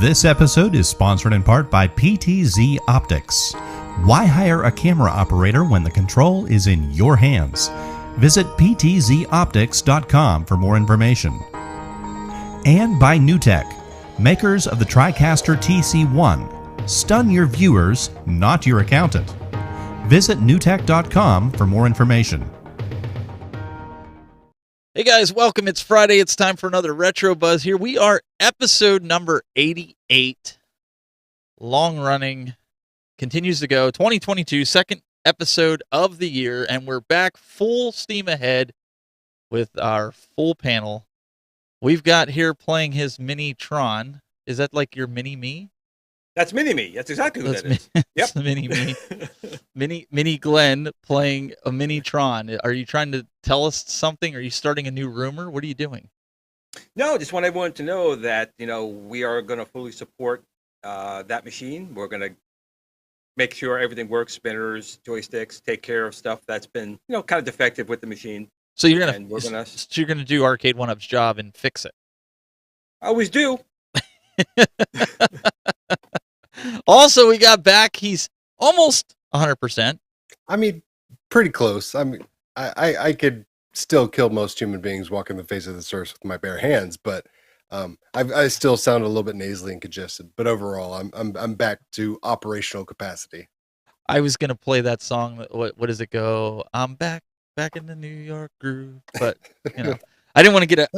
This episode is sponsored in part by PTZ Optics. Why hire a camera operator when the control is in your hands? Visit ptzoptics.com for more information. And by NewTek, makers of the TriCaster TC1. Stun your viewers, not your accountant. Visit newtek.com for more information. Hey guys, welcome. It's Friday. It's time for another Retro Buzz here. We are episode number 88. Long running. Continues to go. 2022, second episode of the year. And we're back full steam ahead with our full panel. We've got here playing his Mini Tron. Is that like your Mini Me? That's Mini Me. That's exactly who that is. Yep. Mini Me. Mini Glenn playing a Mini Tron. Are you trying to tell us something? Are you starting a new rumor? What are you doing? No, just want everyone to know that, we are going to fully support that machine. We're going to make sure everything works, spinners, joysticks, take care of stuff that's been, kind of defective with the machine. So you're gonna do Arcade 1-Up's job and fix it. I always do. Also, we got back. He's almost 100%. I mean, pretty close. I mean, I could still kill most human beings walking the face of the earth with my bare hands, but I still sound a little bit nasally and congested. But overall, I'm back to operational capacity. I was gonna play that song. What does it go? I'm back in the New York groove. But I didn't want to get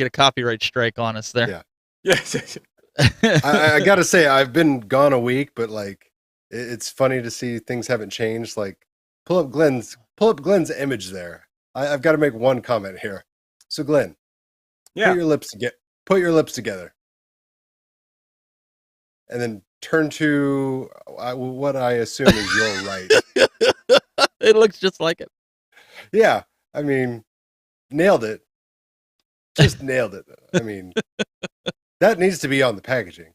a copyright strike on us there. Yeah. Yes. I gotta say, I've been gone a week, but like, it's funny to see things haven't changed. Like, pull up Glenn's image there. I've got to make one comment here. So, Glenn, put your lips together, and then turn to what I assume is your right. It looks just like it. Yeah, I mean, nailed it. Just nailed it. I mean. That needs to be on the packaging.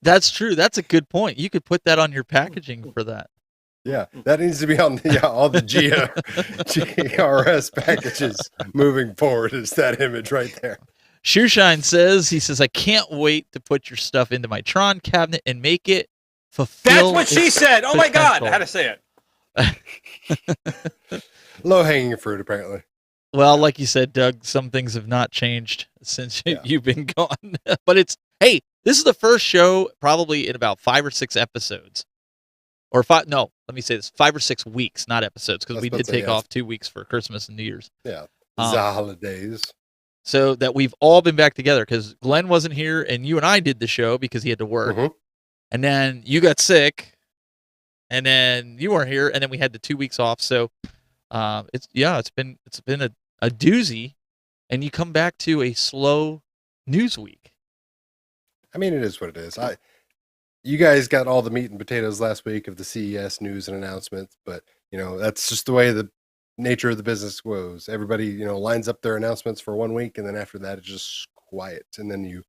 That's true. That's a good point. You could put that on your packaging for that. Yeah, that needs to be on all the GRS packages moving forward. Is that image right there? Shoeshine says, I can't wait to put your stuff into my Tron cabinet and make it fulfill. That's what she said. Oh my God. I had to say it. Low hanging fruit, apparently. Well, like you said, Doug, some things have not changed since you've been gone. But this is the first show probably in about 5 or 6 episodes. Or 5 or 6 weeks, not episodes, because we did take off 2 weeks for Christmas and New Year's. Yeah, the holidays. So that we've all been back together, because Glenn wasn't here, and you and I did the show because he had to work. Mm-hmm. And then you got sick, and then you weren't here, and then we had the 2 weeks off. So it's been a doozy, and you come back to a slow news week. I mean, it is what it is. You guys got all the meat and potatoes last week of the CES news and announcements, but that's just the way the nature of the business goes. Everybody lines up their announcements for 1 week, and then after that it's just quiet, and then you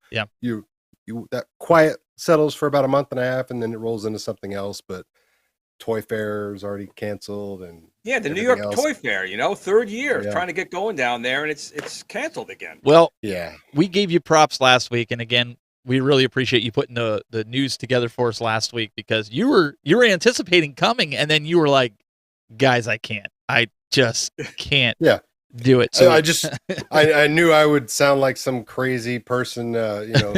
that quiet settles for about a month and a half, and then it rolls into something else. But Toy Fair is already canceled, and the New York Toy Fair, third year trying to get going down there, and it's canceled again. Well, we gave you props last week, and again, we really appreciate you putting the news together for us last week, because you were anticipating coming, and then you were like, guys, I just can't do it. So I knew I would sound like some crazy person,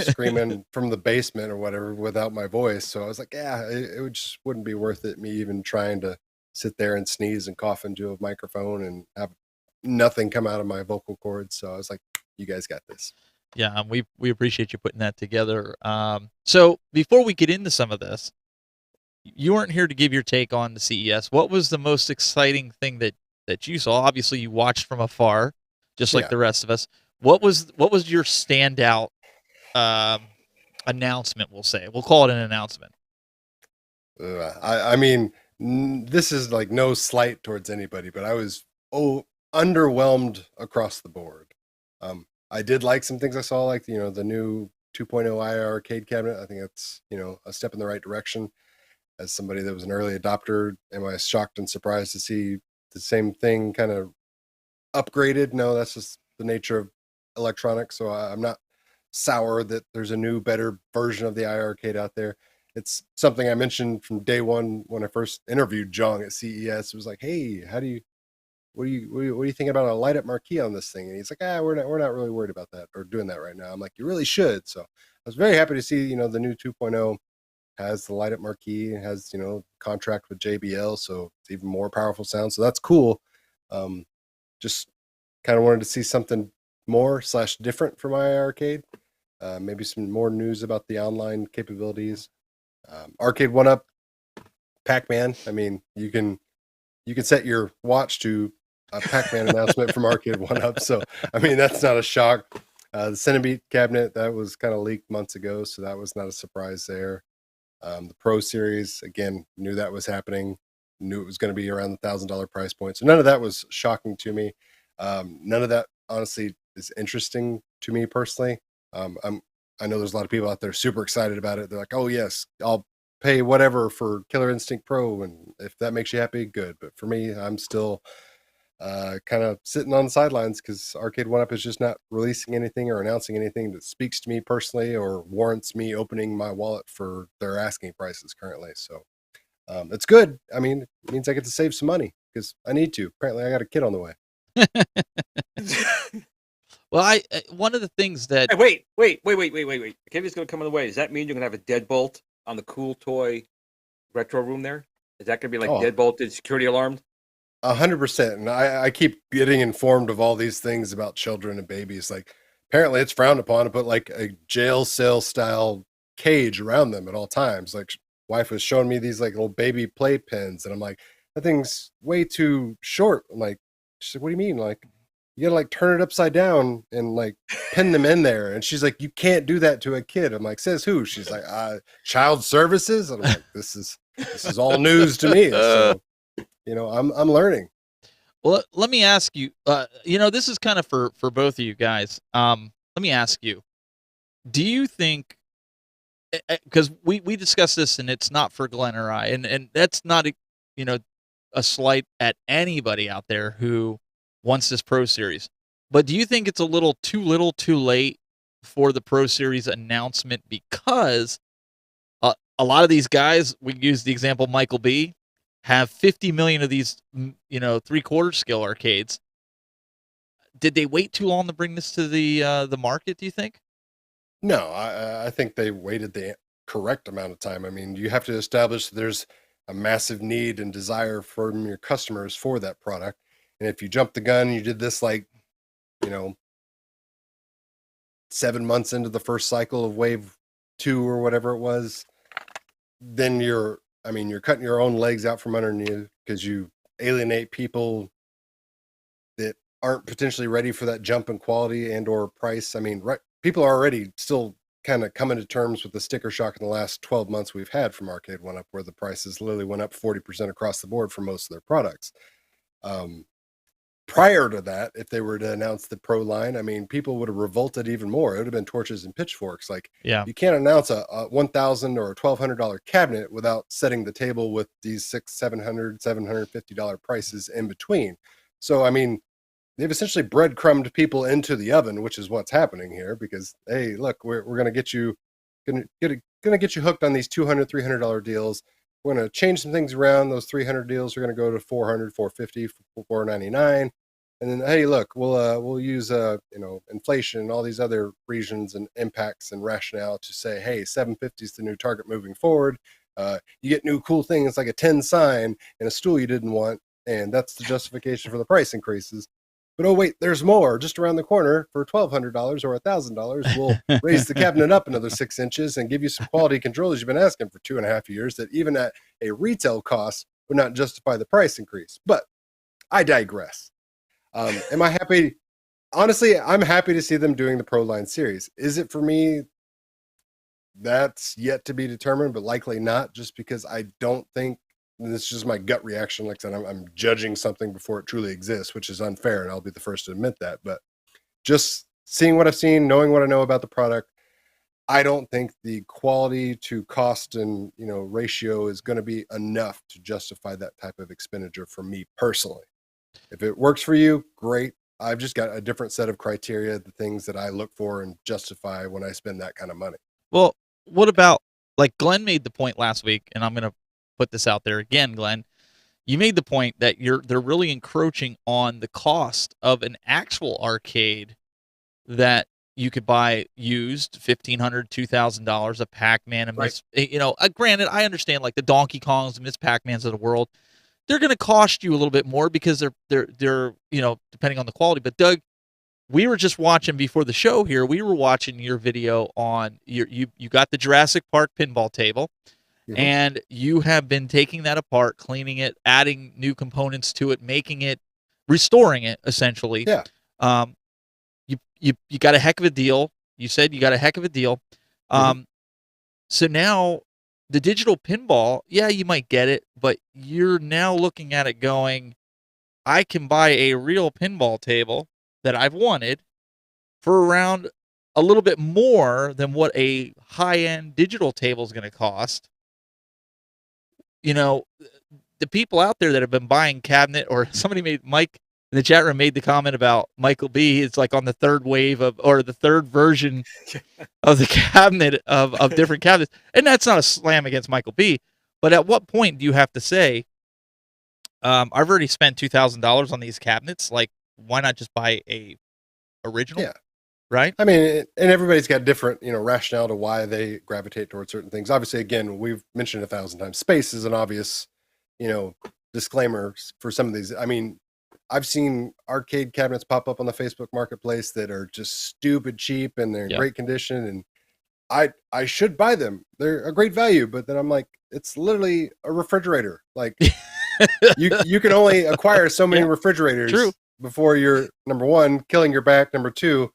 screaming from the basement or whatever without my voice. So I was like, it just wouldn't be worth it, me even trying to sit there and sneeze and cough into a microphone and have nothing come out of my vocal cords. So I was like, you guys got this. Yeah, we appreciate you putting that together. So before we get into some of this, you weren't here to give your take on the CES. What was the most exciting thing that you saw? Obviously, you watched from afar, just like the rest of us. What was your standout announcement? We'll call it an announcement. I mean, this is like no slight towards anybody, but I was underwhelmed across the board. I did like some things I saw, like the new 2.0 IR arcade cabinet. I think that's a step in the right direction. As somebody that was an early adopter, am I shocked and surprised to see the same thing kind of upgraded? No, that's just the nature of electronics. So I'm not sour that there's a new, better version of the iArcade out there. It's something I mentioned from day one when I first interviewed Jong at CES. It was like, hey, what do you think about a light up marquee on this thing? And he's like, we're not really worried about that or doing that right now. I'm like, you really should. So I was very happy to see, the new 2.0 has the light up marquee and has, contract with JBL. So it's even more powerful sound. So that's cool. Just kind of wanted to see something more / different from my arcade. Maybe some more news about the online capabilities. Arcade 1-Up, Pac Man. I mean, you can set your watch to a Pac Man announcement from Arcade 1-Up. So I mean, that's not a shock. The Cinebeat cabinet that was kind of leaked months ago, so that was not a surprise there. The Pro Series, again, knew that was happening. Knew it was going to be around the $1,000 price point. So none of that was shocking to me. None of that honestly is interesting to me personally. I know there's a lot of people out there super excited about it. They're like, oh yes, I'll pay whatever for Killer Instinct Pro, and if that makes you happy, good. But for me, I'm still kind of sitting on the sidelines because Arcade 1-Up is just not releasing anything or announcing anything that speaks to me personally or warrants me opening my wallet for their asking prices currently. So it's good. I mean, it means I get to save some money because I need to. Apparently, I got a kid on the way. Well, one of the things that Hey, wait. The kid is going to come on the way. Does that mean you're going to have a deadbolt on the cool toy retro room there? Is that going to be like deadbolted, security alarmed? 100%. And I keep getting informed of all these things about children and babies. Like, apparently it's frowned upon to put like a jail cell style cage around them at all times. Like, wife was showing me these like little baby playpens, and I'm like, that thing's way too short. I'm like, she's like, what do you mean? Like, you gotta like turn it upside down and like pin them in there. And she's like, you can't do that to a kid. I'm like, says who? She's like, child services. And I'm like, this is all news to me. So, I'm learning. Well, let me ask you, this is kind of for both of you guys. Let me ask you, do you think, because we discussed this and it's not for Glenn or I, and that's not, a slight at anybody out there who wants this Pro Series, but do you think it's a little too late for the Pro Series announcement? Because a lot of these guys, we use the example Michael B, have 50 million of these, 3/4 scale arcades. Did they wait too long to bring this to the market, do you think? No, I think they waited the correct amount of time. I mean, you have to establish there's a massive need and desire from your customers for that product. And if you jump the gun, you did this like, 7 months into the first cycle of wave 2 or whatever it was, then you're cutting your own legs out from under you because you alienate people that aren't potentially ready for that jump in quality and or price. I mean, people are already still kind of coming to terms with the sticker shock in the last 12 months we've had from Arcade 1-Up, where the prices literally went up 40% across the board for most of their products. Prior to that, if they were to announce the Pro line, I mean, people would have revolted even more. It would have been torches and pitchforks. Like, you can't announce a $1,000 or a $1,200 cabinet without setting the table with these $600, $700, $750 prices in between. So, I mean, they've essentially breadcrumbed people into the oven, which is what's happening here. Because, hey, look, we're going to get you hooked on these $200, $300 deals. We're going to change some things around. Those 300 deals are going to go to 400, 450, 499. And then, hey, look, we'll use inflation and all these other regions and impacts and rationale to say, hey, 750 is the new target moving forward. You get new cool things like a 10 sign and a stool you didn't want, and that's the justification for the price increases. But oh wait, there's more just around the corner for $1,200 or $1,000. We'll raise the cabinet up another 6 inches and give you some quality controls you've been asking for 2.5 years that even at a retail cost would not justify the price increase. But I digress. Am I happy? Honestly, I'm happy to see them doing the Pro Line series. Is it for me? That's yet to be determined, but likely not, just because I don't think, this is just my gut reaction. Like I said, I'm judging something before it truly exists, which is unfair, and I'll be the first to admit that. But just seeing what I've seen, knowing what I know about the product, I don't think the quality to cost and ratio is going to be enough to justify that type of expenditure for me personally. If it works for you, great. I've just got a different set of criteria, the things that I look for and justify when I spend that kind of money. Well, what about, like, Glenn made the point last week, and I'm going to put this out there again, Glenn. You made the point that they're really encroaching on the cost of an actual arcade that you could buy used, $1,500, $2,000, a Pac Man, and Right. granted, I understand, like, the Donkey Kongs and Miss Pac Mans of the world, they're going to cost you a little bit more because they're depending on the quality. But Doug, we were just watching before the show here. We were watching your video on you got the Jurassic Park pinball table, and you have been taking that apart, cleaning it, adding new components to it, restoring it essentially. Yeah. You got a heck of a deal. You said you got a heck of a deal. So now the digital pinball, yeah, you might get it, but you're now looking at it going, I can buy a real pinball table that I've wanted for around a little bit more than what a high-end digital table is going to cost. The people out there that have been buying cabinet, or Mike in the chat room made the comment about Michael B. It's like on the third wave or the third version of the cabinet of different cabinets. And that's not a slam against Michael B. But at what point do you have to say, I've already spent $2,000 on these cabinets. Like, why not just buy a original? Yeah. Right. I mean, and everybody's got different, rationale to why they gravitate towards certain things. Obviously, again, we've mentioned 1,000 times, space is an obvious, disclaimer for some of these. I mean, I've seen arcade cabinets pop up on the Facebook Marketplace that are just stupid cheap and they're in great condition, and I should buy them. They're a great value, but then I'm like, it's literally a refrigerator. Like, you can only acquire so many refrigerators before you're, number one, killing your back, number two,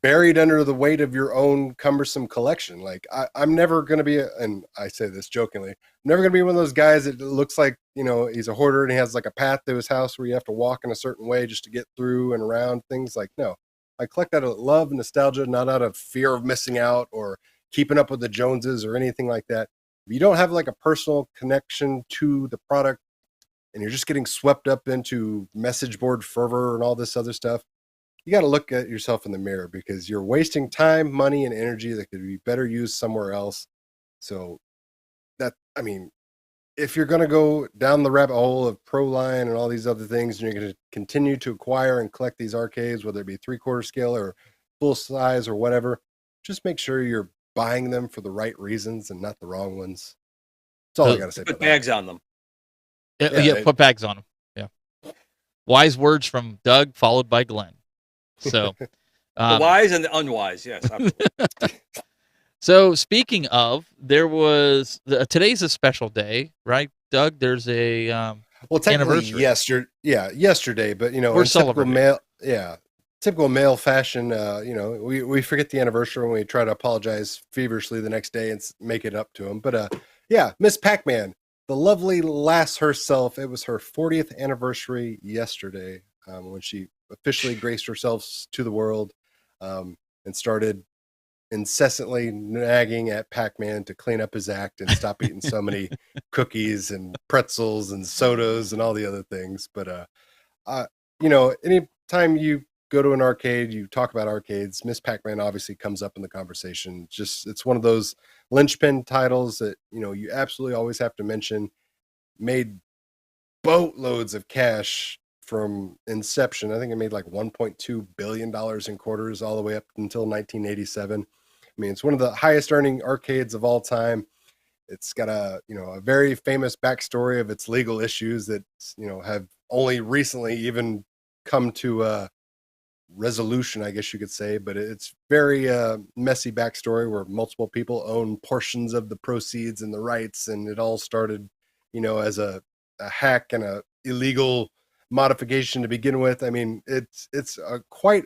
buried under the weight of your own cumbersome collection. Like, I'm never going to be, and I say this jokingly, I'm never going to be one of those guys that looks like, he's a hoarder and he has like a path to his house where you have to walk in a certain way just to get through and around things. Like, no, I collect out of love and nostalgia, not out of fear of missing out or keeping up with the Joneses or anything like that. If you don't have like a personal connection to the product and you're just getting swept up into message board fervor and all this other stuff, you got to look at yourself in the mirror, because you're wasting time, money, and energy that could be better used somewhere else. So if you're going to go down the rabbit hole of Proline and all these other things, and you're going to continue to acquire and collect these arcades, whether it be 3/4 scale or full size or whatever, just make sure you're buying them for the right reasons and not the wrong ones. That's all I got to say. Put bags on them. Put bags on them. Yeah. Wise words from Doug, followed by Glenn. So, the wise and the unwise, yes. So speaking of, there was today's a special day, right, Doug? There's a technically yesterday, but we're celebrating. Typical male fashion. We forget the anniversary and we try to apologize feverishly the next day and make it up to him. But Miss Pac Man, the lovely lass herself. It was her 40th anniversary yesterday when she officially graced herself to the world and started incessantly nagging at Pac Man to clean up his act and stop eating so many cookies and pretzels and sodas and all the other things. But anytime you go to an arcade, you talk about arcades, Miss Pac Man obviously comes up in the conversation. It's one of those linchpin titles that you absolutely always have to mention. Made boatloads of cash from inception. I think it made like $1.2 billion in quarters all the way up until 1987. I mean, it's one of the highest earning arcades of all time. It's got a very famous backstory of its legal issues that have only recently even come to resolution, I guess you could say. But it's very messy backstory where multiple people own portions of the proceeds and the rights, and it all started as a hack and a illegal modification to begin with. I mean, it's quite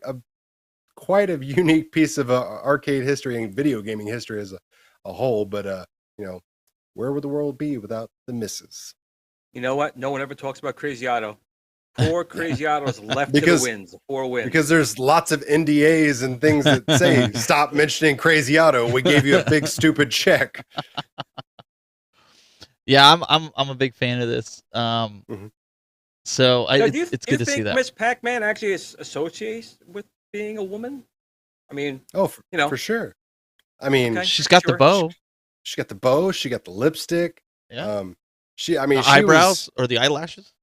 a unique piece of arcade history and video gaming history as a whole. But where would the world be without the misses? You know what? No one ever talks about Crazy Otto. 4 Crazy Ottos left to the wins. 4 wins. Because there's lots of NDAs and things that say stop mentioning Crazy Otto. We gave you a big stupid check. Yeah, I'm a big fan of this. So Now, it's good to see think that. Miss Pac Man actually associates with being a woman? I mean, Oh, you know, for sure. I mean, okay, She's got the sure. bow, she got the bow, she got the lipstick. yeah, Um, she, I the mean, eyebrows or the eyelashes.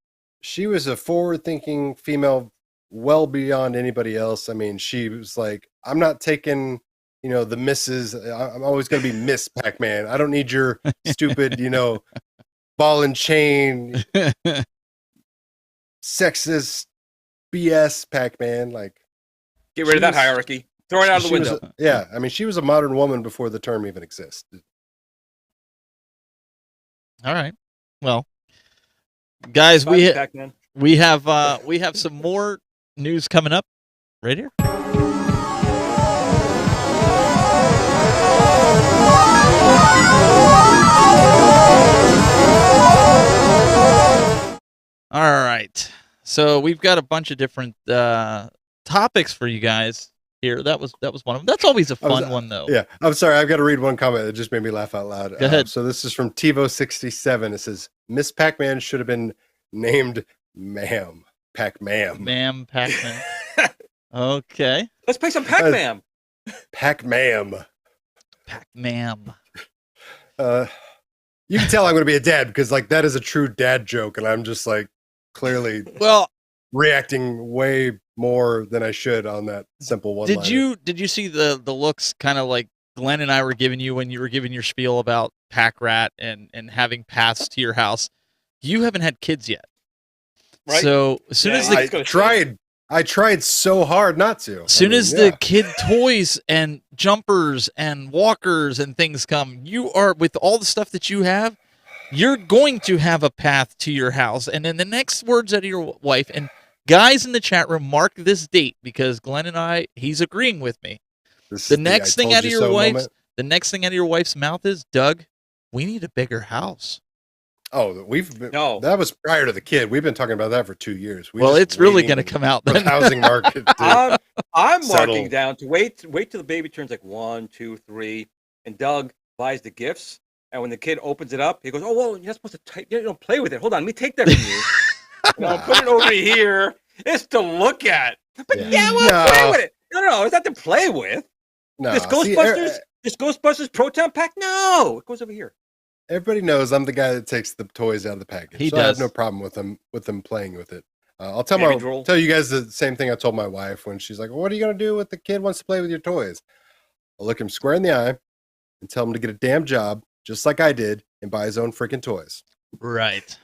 she was a forward-thinking female, well beyond anybody else. I mean, she was like, I'm not taking, the misses. I'm always going to be Miss Pac-Man. I don't need your stupid, ball and chain, sexist BS Pac-Man. Like, Get rid of that hierarchy. Throw it out of the she was window. yeah, I mean, she was a modern woman before the term even existed. All right. Well, guys, Bye, Pac-Man. we have some more news coming up right here. All right. So we've got a bunch of different topics for you guys here. That was one of them. That's always a fun one, though. Yeah, I'm sorry. I've got to read one comment that just made me laugh out loud. Go ahead. So this is from Tivo67. It says, Miss Pac-Man should have been named Ma'am. Pac-Man. Ma'am Pac-Man. Okay. Let's play some Pac-Man. Pac-Man. Pac-Man. You can tell I'm going to be a dad because, like, that is a true dad joke, and I'm just like clearly Well, reacting way more than I should on that simple one. did you see the looks kind of like Glenn and I were giving you when you were giving your spiel about Pac Rat and having paths to your house? You haven't had kids yet, Right? So as soon as I tried so hard not to. the kid toys and jumpers and walkers and things come, you are, with all the stuff that you have, you're going to have a path to your house. And then the next words out of your wife, and guys in the chat room, mark this date because Glenn and I, he's agreeing with me. The next thing out of your wife's mouth is, Doug, we need a bigger house. Oh, that was prior to the kid. We've been talking about that for 2 years. It's really going to come out then. The housing market. I'm marking down to wait till the baby turns like 1, 2, 3, and Doug buys the gifts. And when the kid opens it up, he goes, "Oh, well, you're not supposed to play with it. Hold on, let me take that from you. Put it over here. It's to look at." But play with it. No, it's not to play with. No, this Ghostbusters Proton Pack. No, it goes over here. Everybody knows I'm the guy that takes the toys out of the package. He does. I have no problem with them playing with it. I'll tell you guys the same thing I told my wife when she's like, well, "What are you gonna do with the kid wants to play with your toys?" I'll look him square in the eye and tell him to get a damn job, just like I did, and buy his own freaking toys. Right.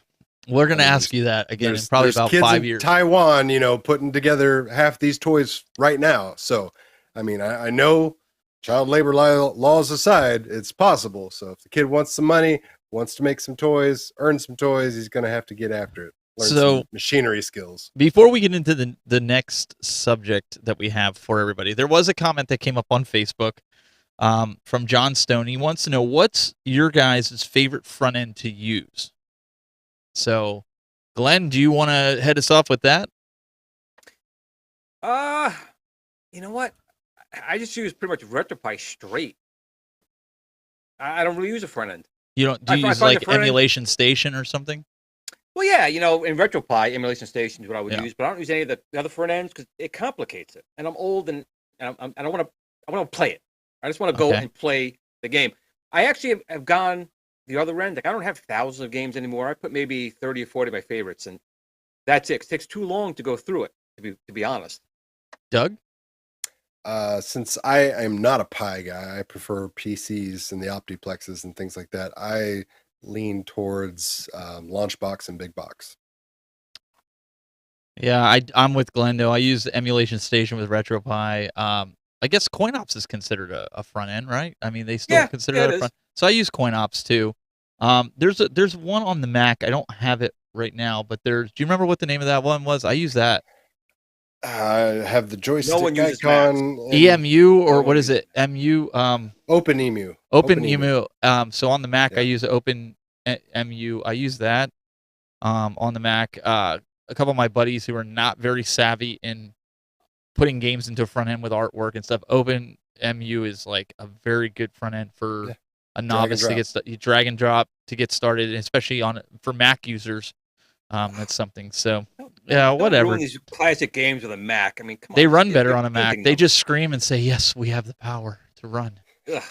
We're gonna ask you that again in probably about kids 5 in years. Taiwan, putting together half these toys right now. So, I mean, I know child labor laws aside, it's possible. So if the kid wants some money, wants to make some toys, earn some toys, he's going to have to get after it. Learn some machinery skills. Before we get into the next subject that we have for everybody, there was a comment that came up on Facebook from John Stone. He wants to know, what's your guys' favorite front end to use? So, Glenn, do you want to head us off with that? You know what? I just use pretty much RetroPie straight. I don't really use a front end. You don't? Do you use like Emulation Station or something? Well, yeah, in RetroPie, Emulation Station is what I would use, but I don't use any of the other front ends because it complicates it. And I'm old and I don't want to. I want to play it. I just want to go and play the game. I actually have gone the other end. Like, I don't have thousands of games anymore. I put maybe 30 or 40 of my favorites, and that's it. It takes too long to go through it. To be honest. Doug? Since I am not a Pi guy, I prefer PCs and the Optiplexes and things like that. I lean towards Launchbox and Big Box. Yeah, I'm with Glenn, though. I use Emulation Station with RetroPie. I guess CoinOps is considered a front end, right? I mean, they still consider that a front. So I use CoinOps too. There's one on the Mac. I don't have it right now, but do you remember what the name of that one was? I use that. I have the joystick icon. EMU, or what is it? MU. OpenEMU. OpenEMU. So on the Mac, I use OpenEMU. I use that on the Mac. A couple of my buddies who are not very savvy in putting games into a front end with artwork and stuff, OpenEMU is like a very good front end for a novice to get drag and drop to get started, especially for Mac users. That's something. So yeah, Don't whatever. ruin these classic games with a Mac. I mean, come on. They run It's better good on a Mac. thinking, They though. just scream and say, "Yes, we have the power to run." Ugh.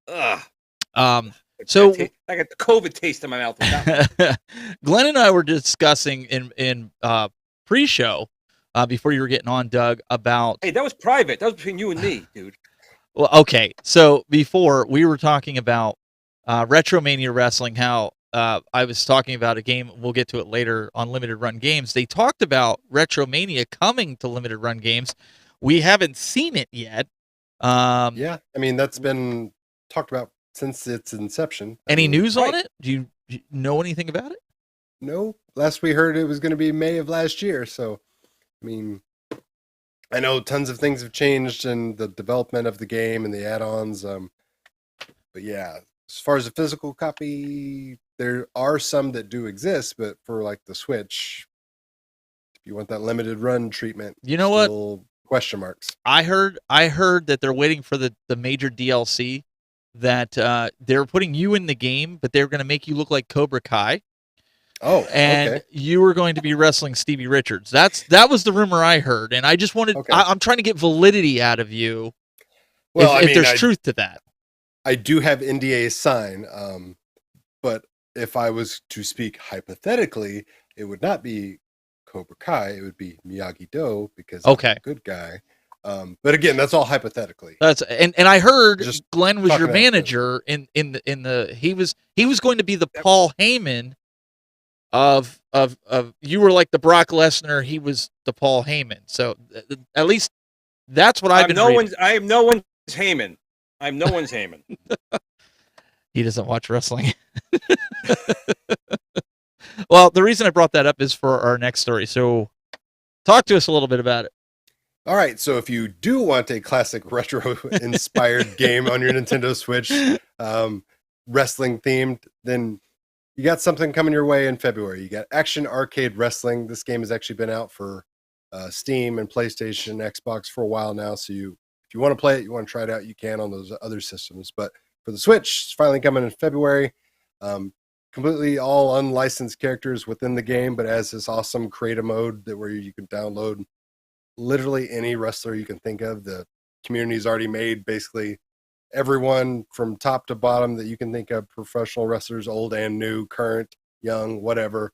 Ugh. So I got the COVID taste in my mouth. With that one. Glenn and I were discussing in pre-show before you were getting on, Doug, about. Hey, that was private. That was between you and me, dude. Well, okay. So before we were talking about Retromania Wrestling, how I was talking about a game. We'll get to it later on Limited Run Games. They talked about Retromania coming to Limited Run Games. We haven't seen it yet. Yeah, I mean that's been talked about since its inception. Any news on right. it? Do you know anything about it? No, last we heard it was going to be May of last year. So, I mean, I know tons of things have changed in the development of the game and the add-ons. But yeah, as far as a physical copy, there are some that do exist, but for like the Switch, if you want that limited run treatment, You know what? still question marks. I heard that they're waiting for the major DLC, that they're putting you in the game, but they're going to make you look like Cobra Kai, Oh, and okay. you were going to be wrestling Stevie Richards. That was the rumor I heard, and I just wanted. Okay. I'm trying to get validity out of you. Well, if there's truth to that. I do have NDA sign, but if I was to speak hypothetically, it would not be Cobra Kai. It would be Miyagi-Do because I'm Okay. a good guy. But again, that's all hypothetically. That's and I heard Just Glenn was talking your out manager in the he was going to be the Paul Heyman of you were like the Brock Lesnar, he was the Paul Heyman. So at least that's what I've been reading. I am no one's Heyman. I'm no one's Heyman. He doesn't watch wrestling. Well, the reason I brought that up is for our next story. So talk to us a little bit about it. All right, so if you do want a classic retro-inspired game on your Nintendo Switch, wrestling themed, then you got something coming your way in February. You got Action Arcade Wrestling. This game has actually been out for Steam and PlayStation, Xbox for a while now. So if you want to play it, you want to try it out, you can on those other systems. But for the Switch, it's finally coming in February. Completely all unlicensed characters within the game, but has this awesome creative mode where you can download literally any wrestler you can think of. The community's already made basically everyone from top to bottom that you can think of, professional wrestlers, old and new, current, young, whatever.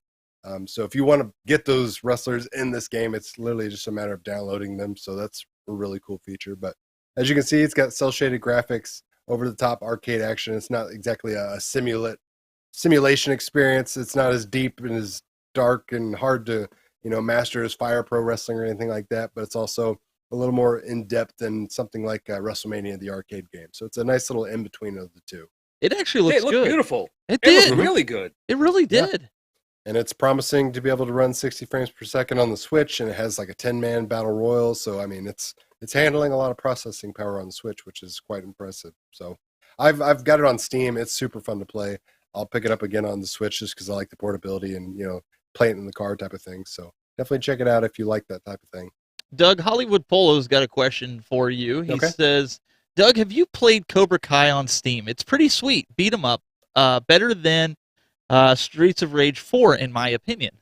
So if you want to get those wrestlers in this game, it's literally just a matter of downloading them. So that's a really cool feature. But as you can see, it's got cel-shaded graphics, over-the-top arcade action. It's not exactly a simulation experience. It's not as deep and as dark and hard to master as Fire Pro Wrestling or anything like that, but it's also a little more in-depth than something like WrestleMania, the arcade game. So it's a nice little in-between of the two. It actually looks It looked good. beautiful. It It did. looked really good. It really Yeah. did. And it's promising to be able to run 60 frames per second on the Switch, and it has like a 10-man battle royal. So, I mean, it's handling a lot of processing power on the Switch, which is quite impressive. So I've got it on Steam. It's super fun to play. I'll pick it up again on the Switch just because I like the portability and, play it in the car type of thing. So definitely check it out if you like that type of thing. Doug, Hollywood Polo's got a question for you. He Okay. says, Doug, have you played Cobra Kai on Steam? It's pretty sweet. Beat 'em up. Better than Streets of Rage 4, in my opinion.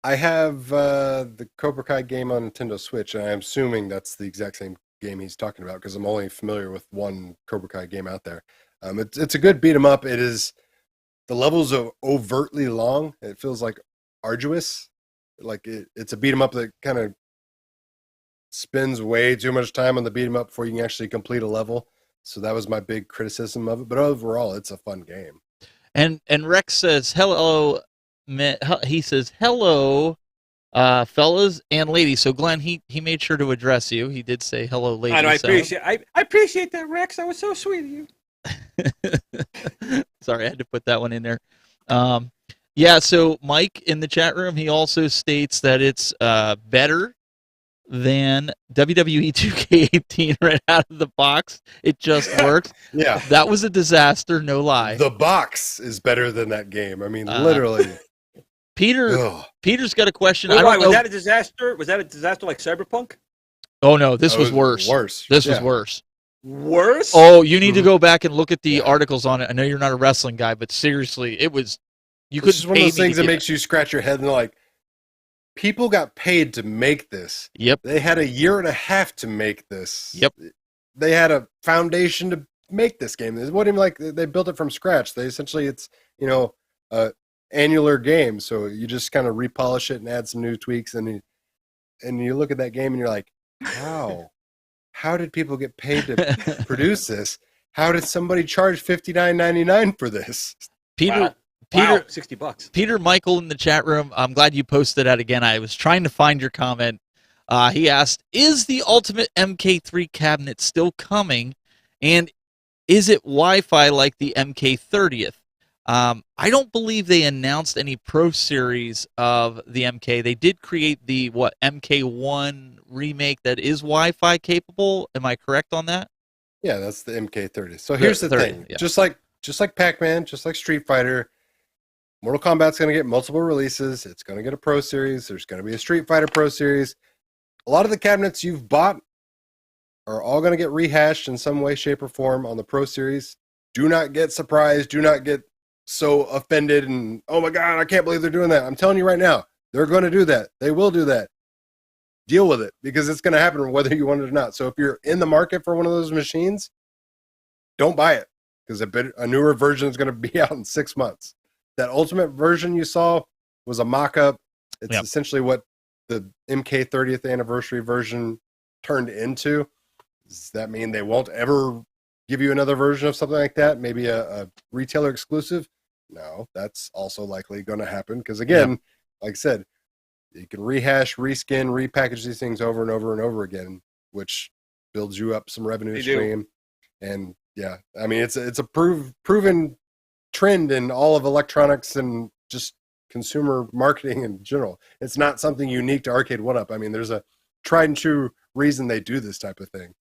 I have the Cobra Kai game on Nintendo Switch, and I'm assuming that's the exact same game he's talking about because I'm only familiar with one Cobra Kai game out there. It's a good beat 'em up. It is, the levels are overtly long. It feels like arduous. Like it's a beat 'em up that kind of spends way too much time on the beat 'em up before you can actually complete a level. So that was my big criticism of it. But overall, it's a fun game. And Rex says, hello. He says, hello, fellas and ladies. So, Glenn, he made sure to address you. He did say hello, ladies. I know, so- I appreciate that, Rex. That was so sweet of you. Sorry, I had to put that one in there. Yeah, so Mike in the chat room, he also states that it's better than WWE 2K18 right out of the box. It just works. Yeah. That was a disaster, no lie. The box is better than that game. I mean, literally. Peter's got a question. Well, I don't know. was that a disaster? Was that a disaster like Cyberpunk? Oh no, this That was worse. Worse. This Yeah. was worse. Worse? Oh, you need to go back and look at the Yeah. articles on it. I know you're not a wrestling guy, but seriously, it was You This is couldn't one of pay those me to things that get makes you scratch your head and like, people got paid to make this. Yep. They had a year and a half to make this. Yep. They had a foundation to make this game. It wasn't even like they built it from scratch. They essentially, it's, a annular game. So you just kind of repolish it and add some new tweaks. And you look at that game and you're like, how did people get paid to produce this? How did somebody charge $59.99 for this? Peter, Wow, $60. Peter Michael in the chat room, I'm glad you posted that again. I was trying to find your comment. He asked, is the Ultimate MK3 cabinet still coming? And is it Wi-Fi like the MK30th? I don't believe they announced any Pro Series of the MK. They did create the, MK1 remake that is Wi-Fi capable. Am I correct on that? Yeah, that's the MK30. So here's the 30, thing. yeah. Just like Pac Man, just like Street Fighter, Mortal Kombat's going to get multiple releases. It's going to get a Pro Series. There's going to be a Street Fighter Pro Series. A lot of the cabinets you've bought are all going to get rehashed in some way, shape, or form on the Pro Series. Do not get surprised. Do not get so offended and, oh my God, I can't believe they're doing that. I'm telling you right now, they're going to do that. They will do that. Deal with it, because it's going to happen whether you want it or not. So if you're in the market for one of those machines, don't buy it, because a newer version is going to be out in 6 months. That Ultimate version you saw was a mock-up. It's essentially what the MK 30th anniversary version turned into. Does that mean they won't ever give you another version of something like that? Maybe a retailer exclusive? No, that's also likely going to happen, because again, like I said, you can rehash, reskin, repackage these things over and over and over again, which builds you up some revenue stream. And yeah, I mean, it's a proven trend in all of electronics and just consumer marketing in general. It's not something unique to Arcade 1-Up. I mean, there's a tried and true reason they do this type of thing.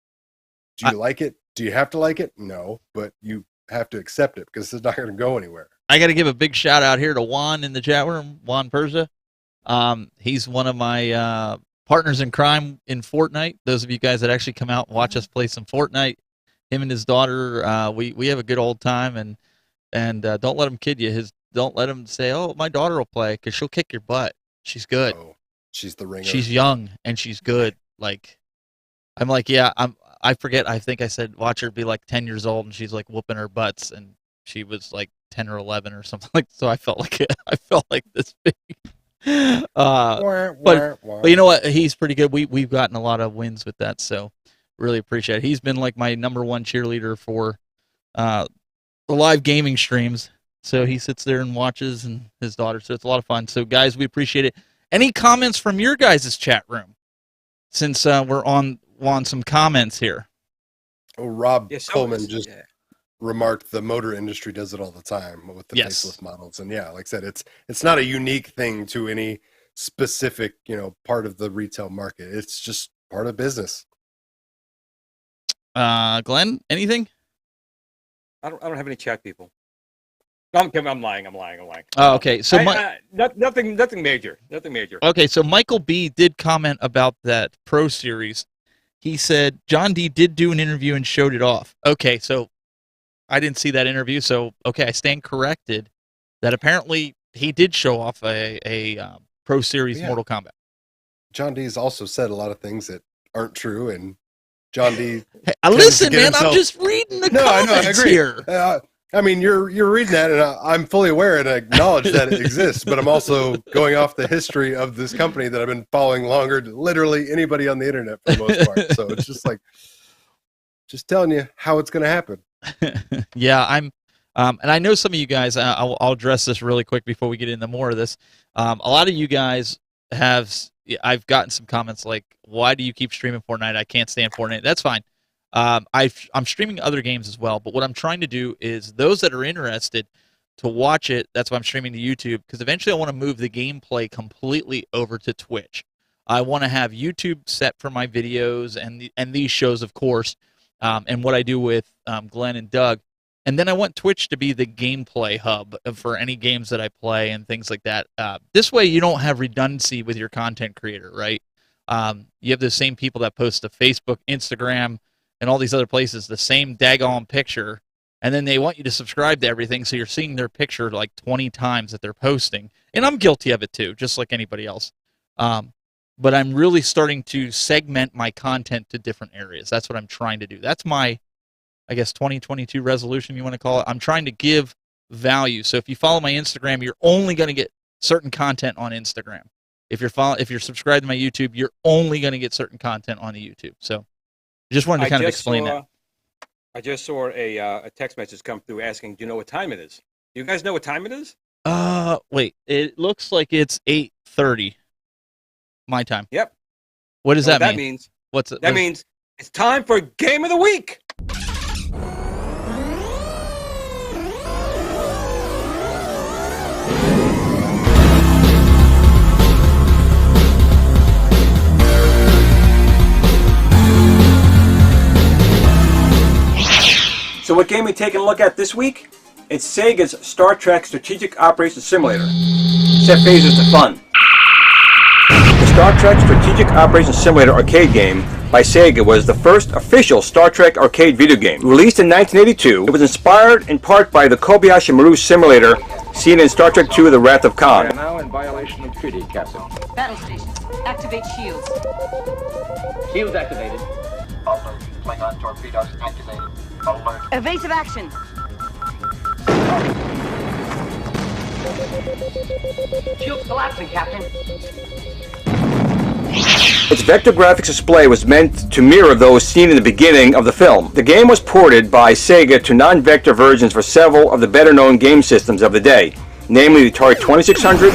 Do you like it? Do you have to like it? No, but you have to accept it, because it's not going to go anywhere. I got to give a big shout out here to Juan in the chat room, Juan Persia. He's one of my partners in crime in Fortnite. Those of you guys that actually come out and watch us play some Fortnite, him and his daughter, we have a good old time, and don't let him kid you. Don't let him say, "Oh, my daughter will play," because she'll kick your butt. She's good. Oh, she's the ringer. She's young and she's good. Like, I'm like, yeah, I forget. I think I said watch her be like 10 years old, and she's like whooping her butts, and she was like 10 or 11 or something like. So I felt like this big. But you know what? He's pretty good. We've gotten a lot of wins with that, so really appreciate it. He's been like my #1 cheerleader for the live gaming streams. So he sits there and watches, and his daughter. So it's a lot of fun. So guys, we appreciate it. Any comments from your guys' chat room? Since we're on some comments here. Oh, Rob Coleman just remarked the motor industry does it all the time with the facelift models. And yeah, like I said, it's not a unique thing to any specific, part of the retail market. It's just part of business. Glenn, anything? I don't have any chat people. No, I'm kidding. I'm lying. Oh, okay. So nothing major. Nothing major. Okay, so Michael B did comment about that Pro Series. He said John D did do an interview and showed it off. Okay, so I didn't see that interview. So okay, I stand corrected. That apparently he did show off a Pro Series Mortal Kombat. John D's also said a lot of things that aren't true, and John D. Hey, listen, man, I'm just reading the comments here. I mean, you're reading that, and I'm fully aware and I acknowledge that it exists, but I'm also going off the history of this company that I've been following longer than literally anybody on the internet for the most part. So it's just like, just telling you how it's going to happen. Yeah, I'm, and I know some of you guys, I'll address this really quick before we get into more of this. A lot of you guys I've gotten some comments like, why do you keep streaming Fortnite? I can't stand Fortnite. That's fine. I'm streaming other games as well, but what I'm trying to do is those that are interested to watch it, that's why I'm streaming to YouTube, because eventually I want to move the gameplay completely over to Twitch. I want to have YouTube set for my videos and these shows, of course, and what I do with Glenn and Doug. And then I want Twitch to be the gameplay hub for any games that I play and things like that. This way you don't have redundancy with your content creator, right? You have the same people that post to Facebook, Instagram, and all these other places, the same daggone picture, And then they want you to subscribe to everything, so you're seeing their picture like 20 times that they're posting. And I'm guilty of it too, just like anybody else. But I'm really starting to segment my content to different areas. That's what I'm trying to do. That's my, I guess, 2022 resolution, you want to call it. I'm trying to give value. So if you follow my Instagram, you're only going to get certain content on Instagram. If you're subscribed to my YouTube, you're only going to get certain content on the YouTube. So I just wanted to kind of explain that. I just saw a text message come through asking, do you know what time it is? You guys know what time it is? Wait. It looks like it's 8:30 my time. Yep. What does that mean? That means That means it's time for Game of the Week. So what game we taking a look at this week? It's Sega's Star Trek Strategic Operations Simulator. Set phasers to fun. The Star Trek Strategic Operations Simulator arcade game by Sega was the first official Star Trek arcade video game. Released in 1982, it was inspired in part by the Kobayashi Maru simulator seen in Star Trek II: The Wrath of Khan. We are now in violation of treaty, Captain. Battle stations, activate shields. Shields activated. Alert. Klingon torpedoes activated. Alert. Evasive action. Shields collapsing, Captain. Its vector graphics display was meant to mirror those seen in the beginning of the film. The game was ported by Sega to non-vector versions for several of the better-known game systems of the day, namely the Atari 2600,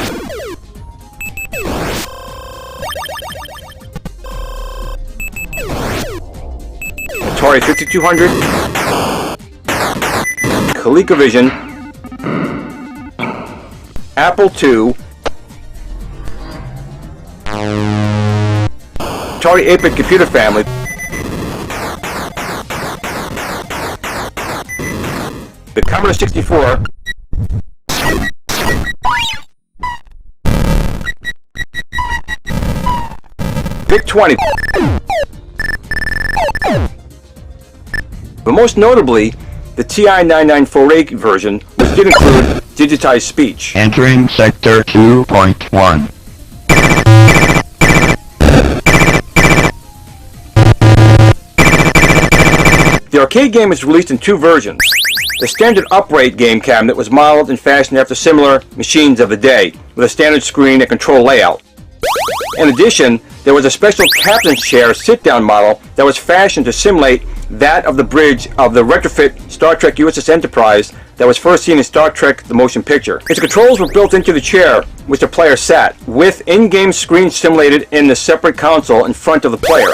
Atari 5200, ColecoVision, Apple II, Atari 8-bit computer family, the Commodore 64, VIC-20, but most notably, the TI-9948 version, which did include digitized speech. Entering Sector 2.1. The arcade game was released in two versions. The standard upright game cabinet was modeled and fashioned after similar machines of the day, with a standard screen and control layout. In addition, there was a special captain's chair sit-down model that was fashioned to simulate that of the bridge of the retrofit Star Trek USS Enterprise that was first seen in Star Trek the Motion Picture. Its controls were built into the chair, which the player sat, with in-game screens simulated in the separate console in front of the player.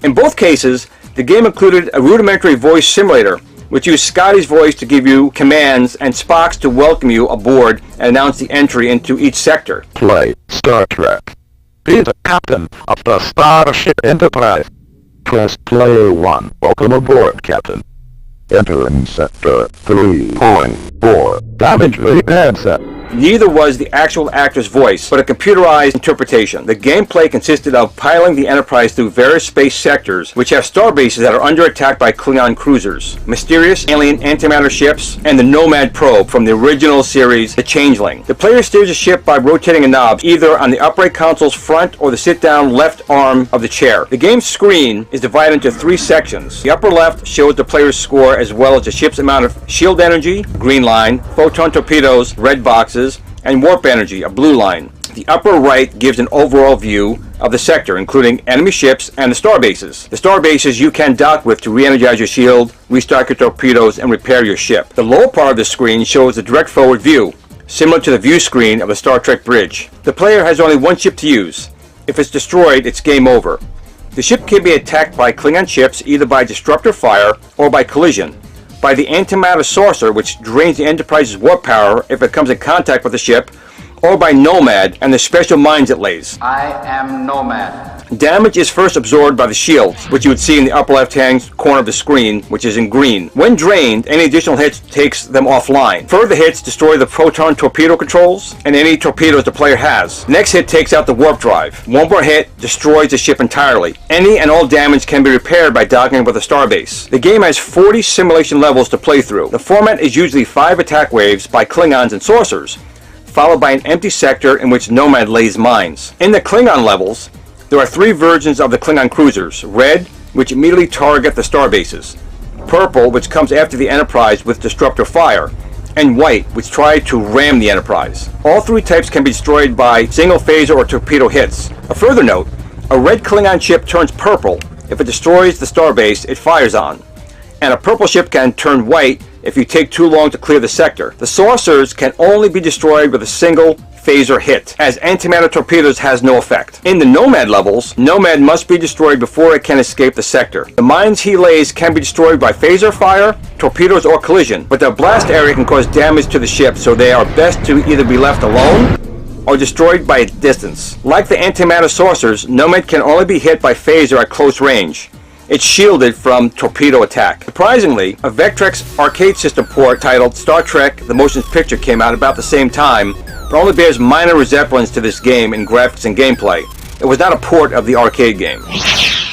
In both cases, the game included a rudimentary voice simulator, which used Scotty's voice to give you commands and Spock's to welcome you aboard and announce the entry into each sector. Play Star Trek. Be the captain of the Starship Enterprise. Press play 1. Welcome aboard, Captain. Entering Sector 3.4. Damage the handset. Neither was the actual actor's voice, but a computerized interpretation. The gameplay consisted of piloting the Enterprise through various space sectors, which have starbases that are under attack by Klingon cruisers, mysterious alien antimatter ships, and the Nomad probe from the original series, The Changeling. The player steers the ship by rotating a knob, either on the upright console's front or the sit-down left arm of the chair. The game's screen is divided into three sections. The upper left shows the player's score as well as the ship's amount of shield energy, green line, photon torpedoes, red boxes, and warp energy, a blue line. The upper right gives an overall view of the sector, including enemy ships and the starbases. The starbases you can dock with to re-energize your shield, restock your torpedoes, and repair your ship. The lower part of the screen shows the direct forward view, similar to the view screen of a Star Trek bridge. The player has only one ship to use. If it's destroyed, it's game over. The ship can be attacked by Klingon ships either by disruptor fire or by collision. By the antimatter saucer, which drains the Enterprise's warp power if it comes in contact with the ship, or by Nomad and the special mines it lays. I am Nomad. Damage is first absorbed by the shields, which you would see in the upper left-hand corner of the screen, which is in green. When drained, any additional hits takes them offline. Further hits destroy the proton torpedo controls and any torpedoes the player has. Next hit takes out the warp drive. One more hit destroys the ship entirely. Any and all damage can be repaired by docking with a starbase. The game has 40 simulation levels to play through. The format is usually 5 attack waves by Klingons and saucers, followed by an empty sector in which Nomad lays mines. In the Klingon levels, there are 3 versions of the Klingon cruisers: red, which immediately target the starbases; purple, which comes after the Enterprise with disruptor fire; and white, which try to ram the Enterprise. All 3 types can be destroyed by single phaser or torpedo hits. A further note, a red Klingon ship turns purple if it destroys the starbase it fires on, and a purple ship can turn white if you take too long to clear the sector. The saucers can only be destroyed with a single phaser hit, as antimatter torpedoes has no effect. In the Nomad levels, Nomad must be destroyed before it can escape the sector. The mines he lays can be destroyed by phaser fire, torpedoes, or collision, but their blast area can cause damage to the ship, so they are best to either be left alone or destroyed by distance. Like the antimatter saucers, Nomad can only be hit by phaser at close range. It's shielded from torpedo attack. Surprisingly, a Vectrex arcade system port titled Star Trek The Motion Picture came out about the same time, but only bears minor resemblance to this game in graphics and gameplay. It was not a port of the arcade game.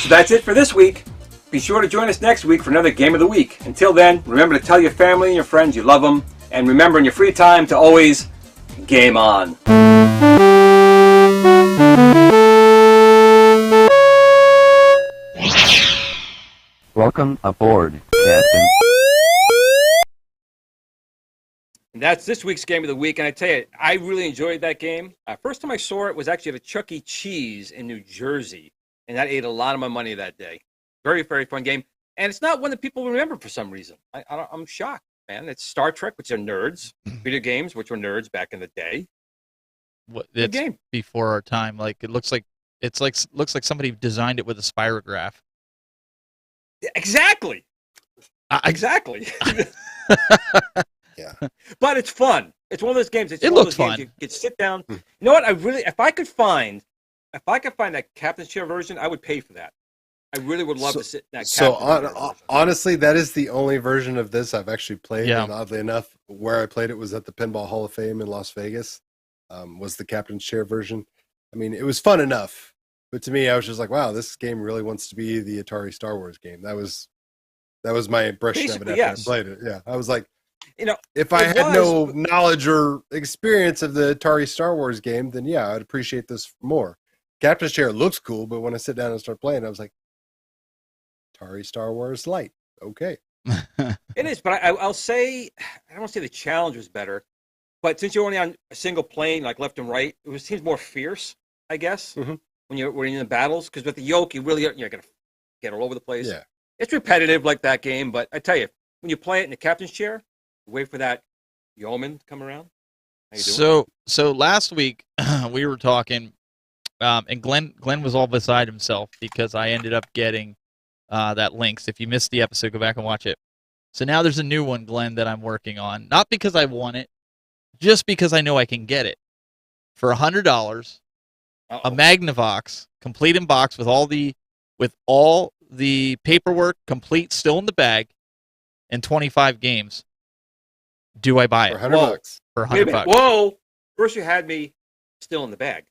So that's it for this week. Be sure to join us next week for another Game of the Week. Until then, remember to tell your family and your friends you love them, and remember in your free time to always game on. Welcome aboard, Captain. And that's this week's Game of the Week, and I tell you, I really enjoyed that game. First time I saw it was actually at a Chuck E. Cheese in New Jersey, and that ate a lot of my money that day. Very, very fun game, and it's not one that people remember for some reason. I'm shocked, man. It's Star Trek, which are nerds, video games, which were nerds back in the day. It's game before our time. Like it looks like somebody designed it with a spirograph. Exactly. Exactly. Yeah. But it's fun. It's one of those games. It looks fun. You could sit down. You know what? If I could find that captain's chair version, I would pay for that. I really would love to sit in that. So honestly, that is the only version of this I've actually played. Yeah. And oddly enough, where I played it was at the Pinball Hall of Fame in Las Vegas. Was the captain's chair version. I mean, it was fun enough, but to me, I was just like, wow, this game really wants to be the Atari Star Wars game. That was my impression of it after I played it. Yeah, I was like, if I had no knowledge or experience of the Atari Star Wars game, then yeah, I'd appreciate this more. Captain's chair looks cool, but when I sit down and start playing, I was like, Atari Star Wars Lite, okay. It is, but I'll say, I don't want to say the challenge was better, but since you're only on a single plane, like left and right, it seems more fierce, I guess, when you're in the battles. Because with the yoke, you're going to get all over the place. Yeah, it's repetitive like that game, but I tell you, when you play it in the captain's chair, wait for that yeoman to come around. How you doing? So last week we were talking, and Glenn was all beside himself because I ended up getting that link. So if you missed the episode, go back and watch it. So now there's a new one, Glenn, that I'm working on. Not because I want it, just because I know I can get it for $100. A Magnavox, complete in box with all the paperwork complete, still in the bag, and 25 games. Do I buy it? For $100. For $100. Whoa! First you had me still in the bag.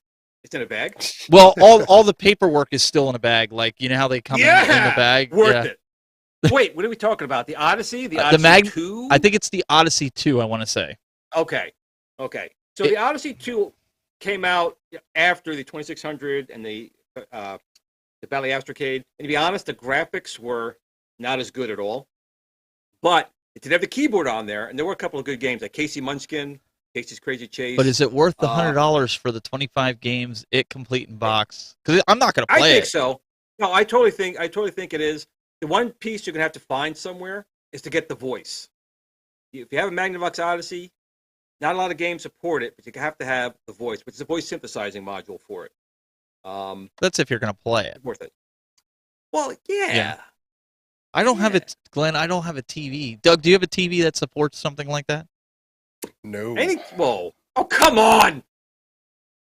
It's in a bag? Well, all the paperwork is still in a bag. Like, you know how they come in the bag? Worth it. Wait, what are we talking about? The Odyssey? The Odyssey 2? I think it's the Odyssey 2, I want to say. Okay. So the Odyssey 2 came out after the 2600 and the Bally Astrocade. And to be honest, the graphics were not as good at all. But it did have the keyboard on there, and there were a couple of good games, like Casey Munchkin, Casey's Crazy Chase. But is it worth the $100 for the 25 games, it complete in box? Because I'm not going to play it. I think so. No, I totally think it is. The one piece you're going to have to find somewhere is to get the voice. If you have a Magnavox Odyssey, not a lot of games support it, but you have to have the voice, which is a voice synthesizing module for it. That's if you're going to play it. Worth it. Well, yeah. I don't have it, Glenn. I don't have a TV. Doug, do you have a TV that supports something like that? No. Whoa. Oh, come on.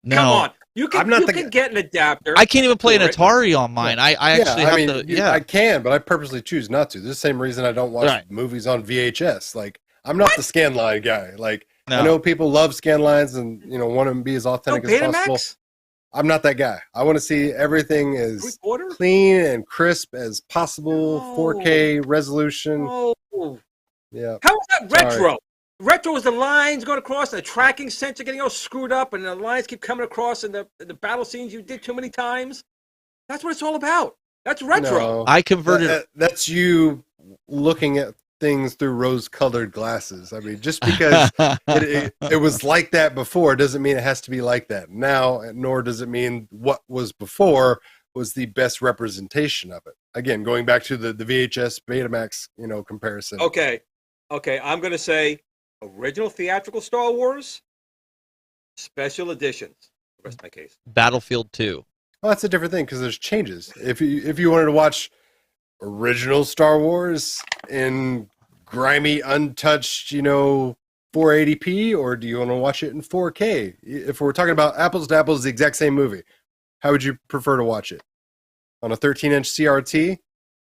No. Come on. You I'm not can get an adapter. I can't even play an for it. Atari on mine. I actually have to. Yeah. I can, but I purposely choose not to. This is the same reason I don't watch Right. movies on VHS. Like, I'm not the scan line guy. Like, No. I know people love scan lines and want them to be as authentic as possible. Betamax? I'm not that guy. I want to see everything as Three-quarter? clean and crisp as possible. No. 4K resolution. Oh. Yeah. How is that Sorry. retro? Retro is the lines going across, and the tracking sensor getting all screwed up, and the lines keep coming across in the battle scenes you did too many times. That's what it's all about. That's retro. No. I converted. That's you looking at things through rose-colored glasses. I mean, just because it was like that before doesn't mean it has to be like that now, nor does it mean what was before was the best representation of it. Again, going back to the VHS Betamax, comparison. Okay, I'm going to say original theatrical Star Wars, special editions. Rest my case. Battlefield 2. Well, that's a different thing because there's changes. If you wanted to watch original Star Wars in grimy, untouched, 480p, or do you want to watch it in 4K? If we're talking about apples to apples, the exact same movie, how would you prefer to watch it? On a 13-inch CRT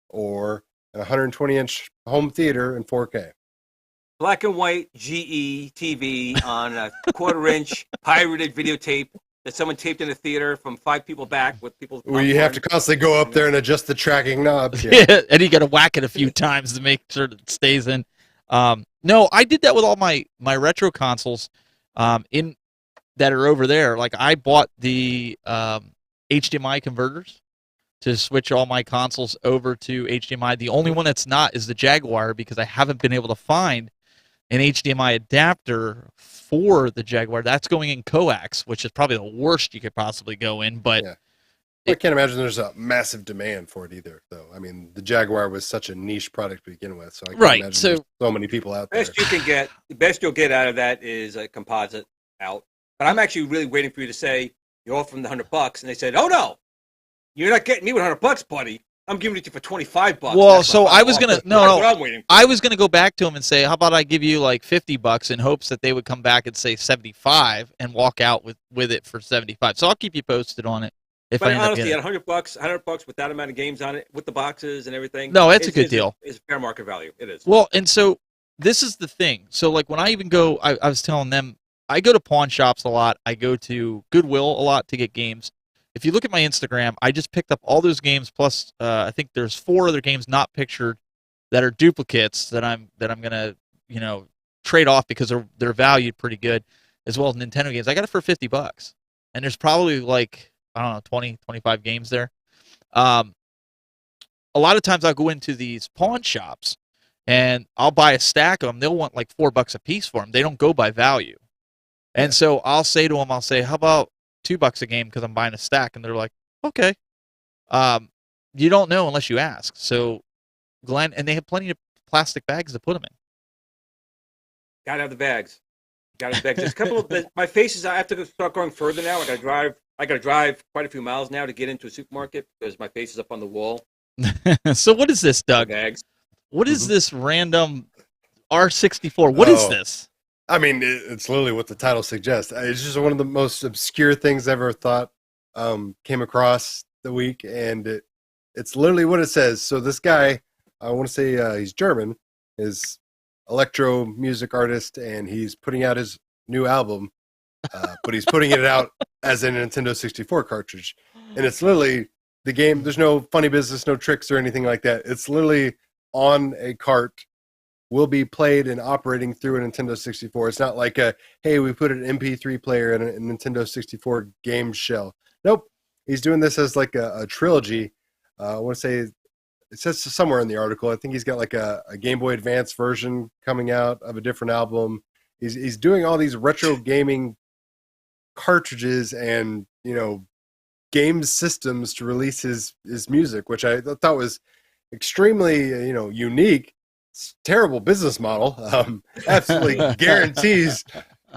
or a 120-inch home theater in 4K? Black and white GE TV on a quarter-inch pirated videotape that someone taped in a theater from 5 people back with people. Well, you have to constantly go up there and adjust the tracking knobs. Yeah, and you got to whack it a few times to make sure that it stays in. No, I did that with all my retro consoles in that are over there. Like I bought the HDMI converters to switch all my consoles over to HDMI. The only one that's not is the Jaguar because I haven't been able to find an HDMI adapter for the Jaguar. That's going in coax, which is probably the worst you could possibly go in. But yeah. I can't imagine there's a massive demand for it either, though. I mean, the Jaguar was such a niche product to begin with, so I can't imagine there's so many people out there. The best you'll get out of that is a composite out. But I'm actually really waiting for you to say you're offering the $100, and they said, "Oh no, you're not getting me with $100, buddy. I'm giving it to you for $25." Well, so I was gonna I'm waiting for. I was gonna go back to them and say, how about I give you like $50 in hopes that they would come back and say 75 and walk out with it for 75. So I'll keep you posted on it. If But I end up honestly, getting at $100 with that amount of games on it, with the boxes and everything, No, it's a good deal. It's fair market value. It is. Well, and so this is the thing. So like when I even go, I was telling them, I go to pawn shops a lot. I go to Goodwill a lot to get games. If you look at my Instagram, I just picked up all those games plus I think there's 4 other games not pictured that are duplicates that I'm gonna trade off because they're valued pretty good, as well as Nintendo games. I got it for $50, and there's probably like I don't know 20, 25 games there. A lot of times I'll go into these pawn shops and I'll buy a stack of them. They'll want like $4 a piece for them. They don't go by value, and so I'll say to them, how about $2 a game because I'm buying a stack, and they're like, okay. You don't know unless you ask. So, Glenn, and they have plenty of plastic bags to put them in. Gotta have the bags. There's a couple of my faces. I have to start going further now. I gotta drive quite a few miles now to get into a supermarket because my face is up on the wall. So what is this, Doug? Bags. What is this random R64? What is this? I mean, it's literally what the title suggests. It's just one of the most obscure things I ever thought came across the week, and it's literally what it says. So this guy, I want to say he's German, is electro music artist, and he's putting out his new album, but he's putting it out as a Nintendo 64 cartridge. And it's literally the game. There's no funny business, no tricks or anything like that. It's literally on a cart, will be played and operating through a Nintendo 64. It's not like hey, we put an MP3 player in a Nintendo 64 game shell. Nope. He's doing this as like a trilogy. I want to say it says somewhere in the article. I think he's got like a Game Boy Advance version coming out of a different album. He's doing all these retro gaming cartridges and game systems to release his music, which I thought was extremely unique. It's a terrible business model. Absolutely guarantees.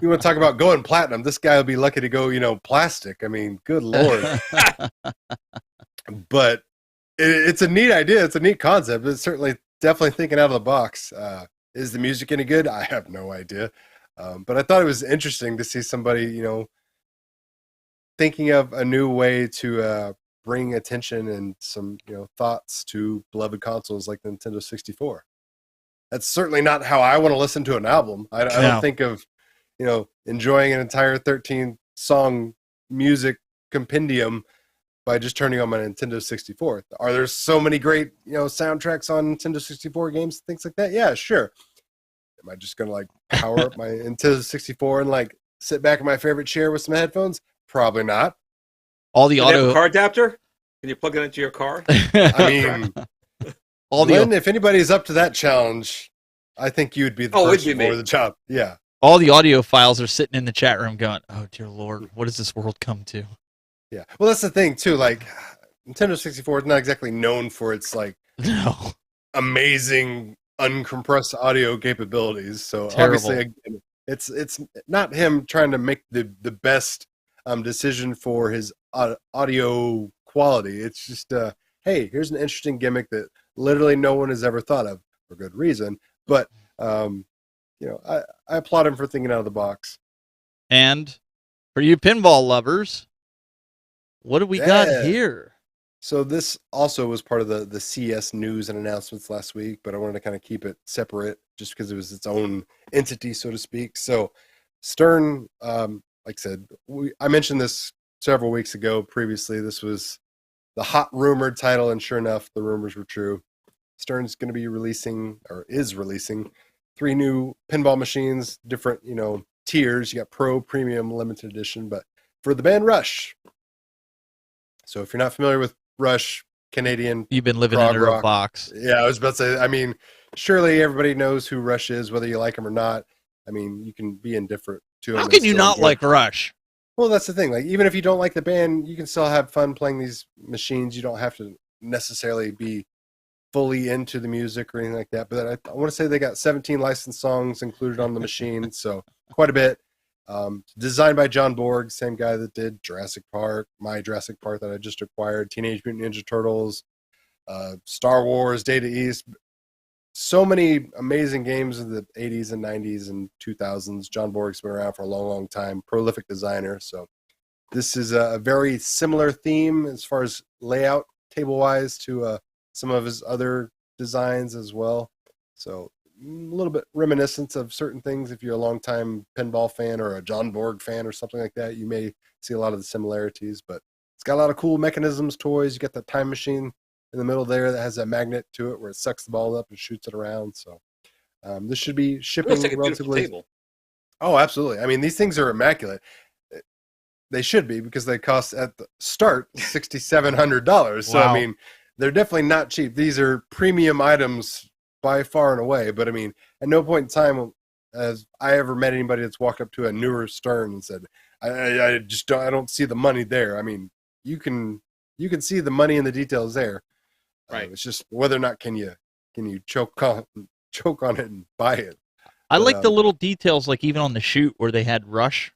You want to talk about going platinum? This guy will be lucky to go plastic. I mean, good lord. But it's a neat idea. It's a neat concept. It's certainly definitely thinking out of the box. Is the music any good? I have no idea. But I thought it was interesting to see somebody thinking of a new way to bring attention and some thoughts to beloved consoles like the Nintendo 64. That's certainly not how I want to listen to an album. I don't think of enjoying an entire 13-song music compendium by just turning on my Nintendo 64. Are there so many great soundtracks on Nintendo 64 games, things like that? Yeah, sure. Am I just gonna power up my Nintendo 64 and sit back in my favorite chair with some headphones? Probably not. All the Do they have a car adapter? Can you plug it into your car? I mean, Glenn, if anybody's up to that challenge, I think you'd be the person for the job. Yeah. All the audio files are sitting in the chat room going, "Oh dear Lord, what does this world come to?" Yeah. Well, that's the thing too. Nintendo 64 is not exactly known for its amazing uncompressed audio capabilities. So obviously, again, it's not him trying to make the best decision for his audio quality. It's just hey, here's an interesting gimmick that literally no one has ever thought of for good reason. But I applaud him for thinking out of the box. And for you pinball lovers, what do we got here? So this also was part of the CS news and announcements last week, but I wanted to kind of keep it separate just because it was its own entity, so to speak. So Stern, like I said, I mentioned this several weeks ago previously. This was the hot rumored title, and sure enough, the rumors were true. Stern's going to be releasing 3 new pinball machines, different, tiers. You got Pro, Premium, Limited Edition, but for the band Rush. So if you're not familiar with Rush, Canadian, you've been living under a box. Yeah, I was about to say, I mean, surely everybody knows who Rush is, whether you like them or not. I mean, you can be indifferent to them. How can you not like Rush? Well, that's the thing. Even if you don't like the band, you can still have fun playing these machines. You don't have to necessarily be fully into the music or anything like that. But I want to say they got 17 licensed songs included on the machine, so quite a bit. Designed by John Borg, same guy that did Jurassic Park, my Jurassic Park that I just acquired, Teenage Mutant Ninja Turtles, Star Wars, Data East. So many amazing games in the 80s and 90s and 2000s. John Borg's been around for a long, long time. Prolific designer. So this is a very similar theme as far as layout table-wise to some of his other designs as well. So a little bit reminiscent of certain things. If you're a longtime pinball fan or a John Borg fan or something like that, you may see a lot of the similarities. But it's got a lot of cool mechanisms, toys. You got the time machine in the middle there that has a magnet to it where it sucks the ball up and shoots it around. So this should be shipping relatively. Table. Oh, absolutely. I mean, these things are immaculate. They should be because they cost at the start $6,700. So I mean, they're definitely not cheap. These are premium items by far and away. But I mean, at no point in time has I ever met anybody that's walked up to a newer Stern and said, I don't see the money there. I mean, you can see the money and the details there. Right. It's just whether or not can you choke on it and buy it. I like the little details, like even on the chute where they had Rush.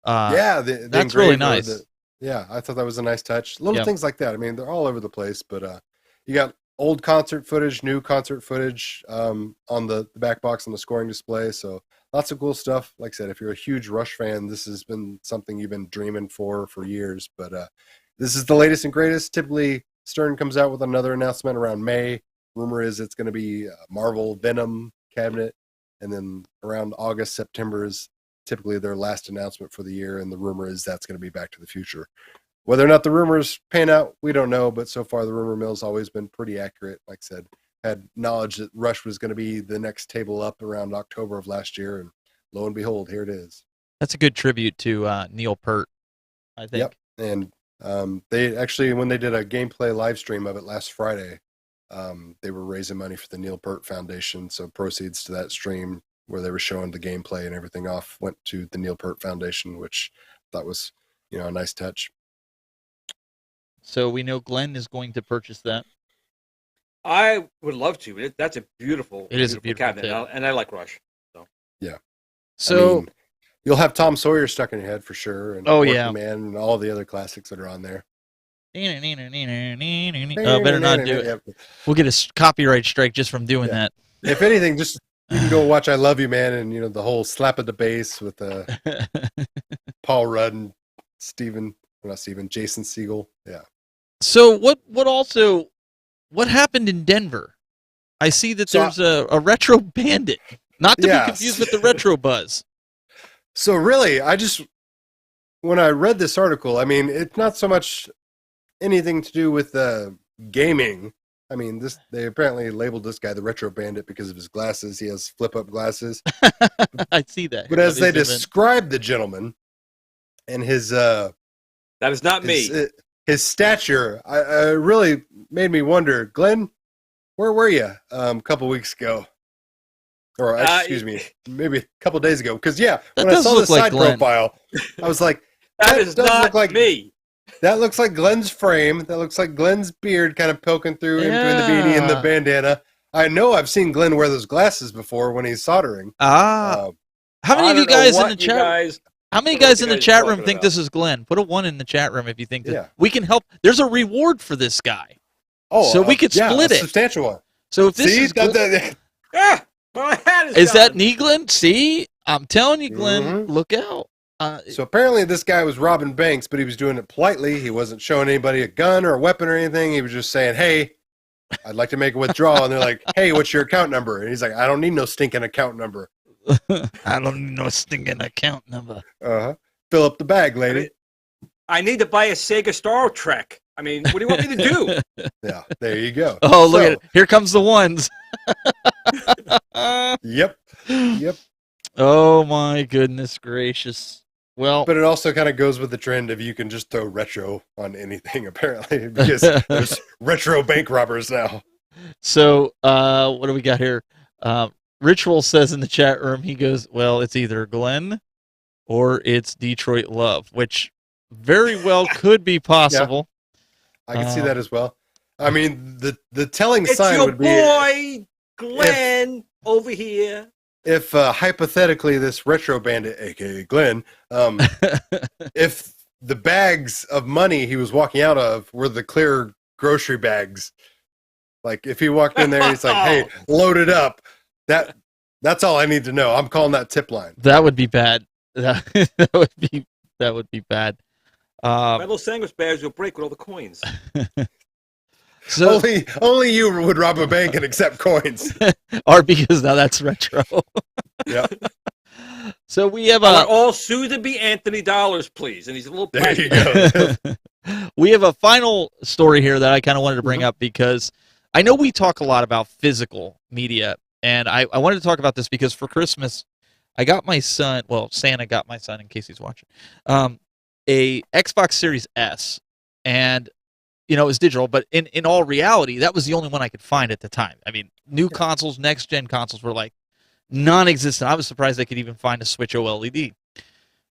That's really nice. Yeah, I thought that was a nice touch. Little things like that. I mean, they're all over the place, but you got old concert footage, new concert footage on the back box on the scoring display. So lots of cool stuff. Like I said, if you're a huge Rush fan, this has been something you've been dreaming for years. But this is the latest and greatest. Typically, Stern comes out with another announcement around May. Rumor is it's going to be Marvel Venom cabinet. And then around August, September is typically their last announcement for the year. And the rumor is that's going to be Back to the Future. Whether or not the rumors pan out, we don't know. But so far, the rumor mill's always been pretty accurate. Like I said, had knowledge that Rush was going to be the next table up around October of last year. And lo and behold, here it is. That's a good tribute to Neil Peart, I think. Yep. And they actually, when they did a gameplay live stream of it last Friday, they were raising money for the Neil Peart Foundation. So proceeds to that stream where they were showing the gameplay and everything off went to the Neil Peart Foundation, which I thought was, a nice touch. So we know Glenn is going to purchase that. I would love to. That's a beautiful, it is a beautiful cabinet, and I like Rush. So yeah. So I mean, you'll have Tom Sawyer stuck in your head for sure, and Man and all the other classics that are on there. Better not do it. We'll get a copyright strike just from doing that. If anything, just you can go watch "I Love You, Man" and the whole slap of the bass with Paul Rudd and Stephen not Steven, Jason Siegel. Yeah. So what happened in Denver? I see that there's a retro bandit, not to be confused with the retro buzz. So really, when I read this article, I mean, it's not so much anything to do with gaming. I mean, they apparently labeled this guy the retro bandit because of his glasses. He has flip-up glasses. I see that. But as they describe the gentleman and his that is not me. His stature, I really made me wonder, Glenn, where were you a couple weeks ago? Or excuse me, maybe a couple days ago. Because when I saw the side profile, I was like, that does not look like me. That looks like Glenn's frame. That looks like Glenn's beard kind of poking through in between the beanie and the bandana. I know I've seen Glenn wear those glasses before when he's soldering. How many of you guys in the chat? How many guys in the chat room think this is Glenn? Put a 1 in the chat room if you think that. We can help. There's a reward for this guy. Oh, so we could split it. Substantial one. So if this is Glenn, my hat is that knee, Glenn? See, I'm telling you, Glenn, look out. So apparently this guy was robbing banks, but he was doing it politely. He wasn't showing anybody a gun or a weapon or anything. He was just saying, hey, I'd like to make a withdrawal. And they're like, hey, what's your account number? And he's like, I don't need no stinking account number. I don't need no stinking account number. Fill up the bag, lady. I need to buy a Sega Star Trek. I mean, what do you want me to do? Yeah, there you go. Oh, look at it. Here comes the ones. Yep. Oh, my goodness gracious. Well, but it also kind of goes with the trend of you can just throw retro on anything, apparently, because there's retro bank robbers now. So, what do we got here? Ritual says in the chat room, he goes, well, it's either Glenn or it's Detroit Love, which very well could be possible. Yeah, I can see that as well. I mean, the telling sign would be... It's your boy, Glenn, over here. If hypothetically this retro bandit, aka Glenn, if the bags of money he was walking out of were the clear grocery bags, like if he walked in there and he's like, "Hey, load it up," that's all I need to know. I'm calling that tip line. That would be bad. That would be bad. My little sandwich bags will break with all the coins. So only you would rob a bank and accept coins. Or because now that's retro. Yeah. So we have all Susan B. Anthony dollars, please. And he's a little. There you go. We have a final story here that I kind of wanted to bring up because I know we talk a lot about physical media, and I wanted to talk about this because for Christmas I got my son. Well, Santa got my son, in case he's watching, a Xbox Series S, and it was digital, but in all reality, that was the only one I could find at the time. I mean, new consoles, next-gen consoles were like non-existent. I was surprised I could even find a Switch OLED.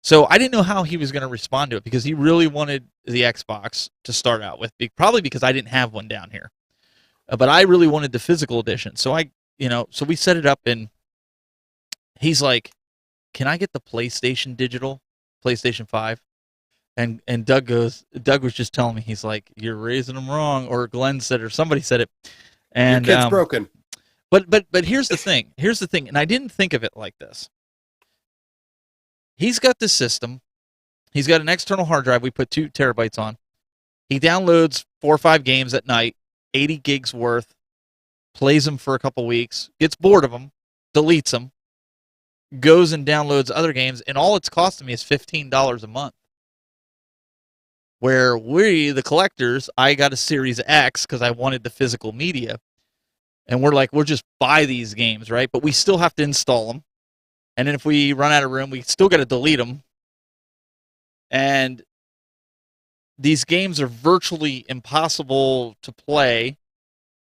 So I didn't know how he was going to respond to it because he really wanted the Xbox to start out with, probably because I didn't have one down here. But I really wanted the physical edition. So so we set it up, and he's like, "Can I get the PlayStation digital, PlayStation 5?" And Doug was just telling me, he's like, "You're raising them wrong," or Glenn said, or somebody said it. And your kid's broken. But here's the thing. And I didn't think of it like this. He's got this system. He's got an external hard drive we put 2 terabytes on. He downloads 4 or 5 games at night, 80 gigs worth, plays them for a couple weeks, gets bored of them, deletes them, goes and downloads other games, and all it's costing me is $15 a month. Where we, the collectors, I got a Series X because I wanted the physical media. And we're like, we'll just buy these games, right? But we still have to install them. And then if we run out of room, we still got to delete them. And these games are virtually impossible to play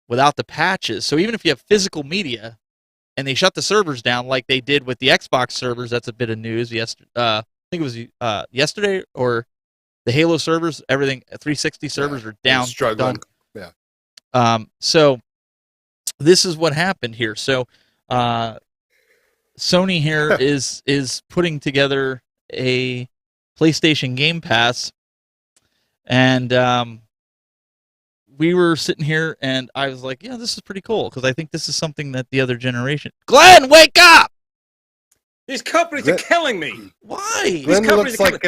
without the patches. So even if you have physical media and they shut the servers down like they did with the Xbox servers, that's a bit of news. I think it was yesterday or... The Halo servers, everything, 360 servers are down. Struggling. Done. Yeah. So this is what happened here. So Sony here is putting together a PlayStation Game Pass, and we were sitting here, and I was like, "Yeah, this is pretty cool," because I think this is something that the other generation. Glenn, wake up! These companies are killing me. Why? Glenn looks like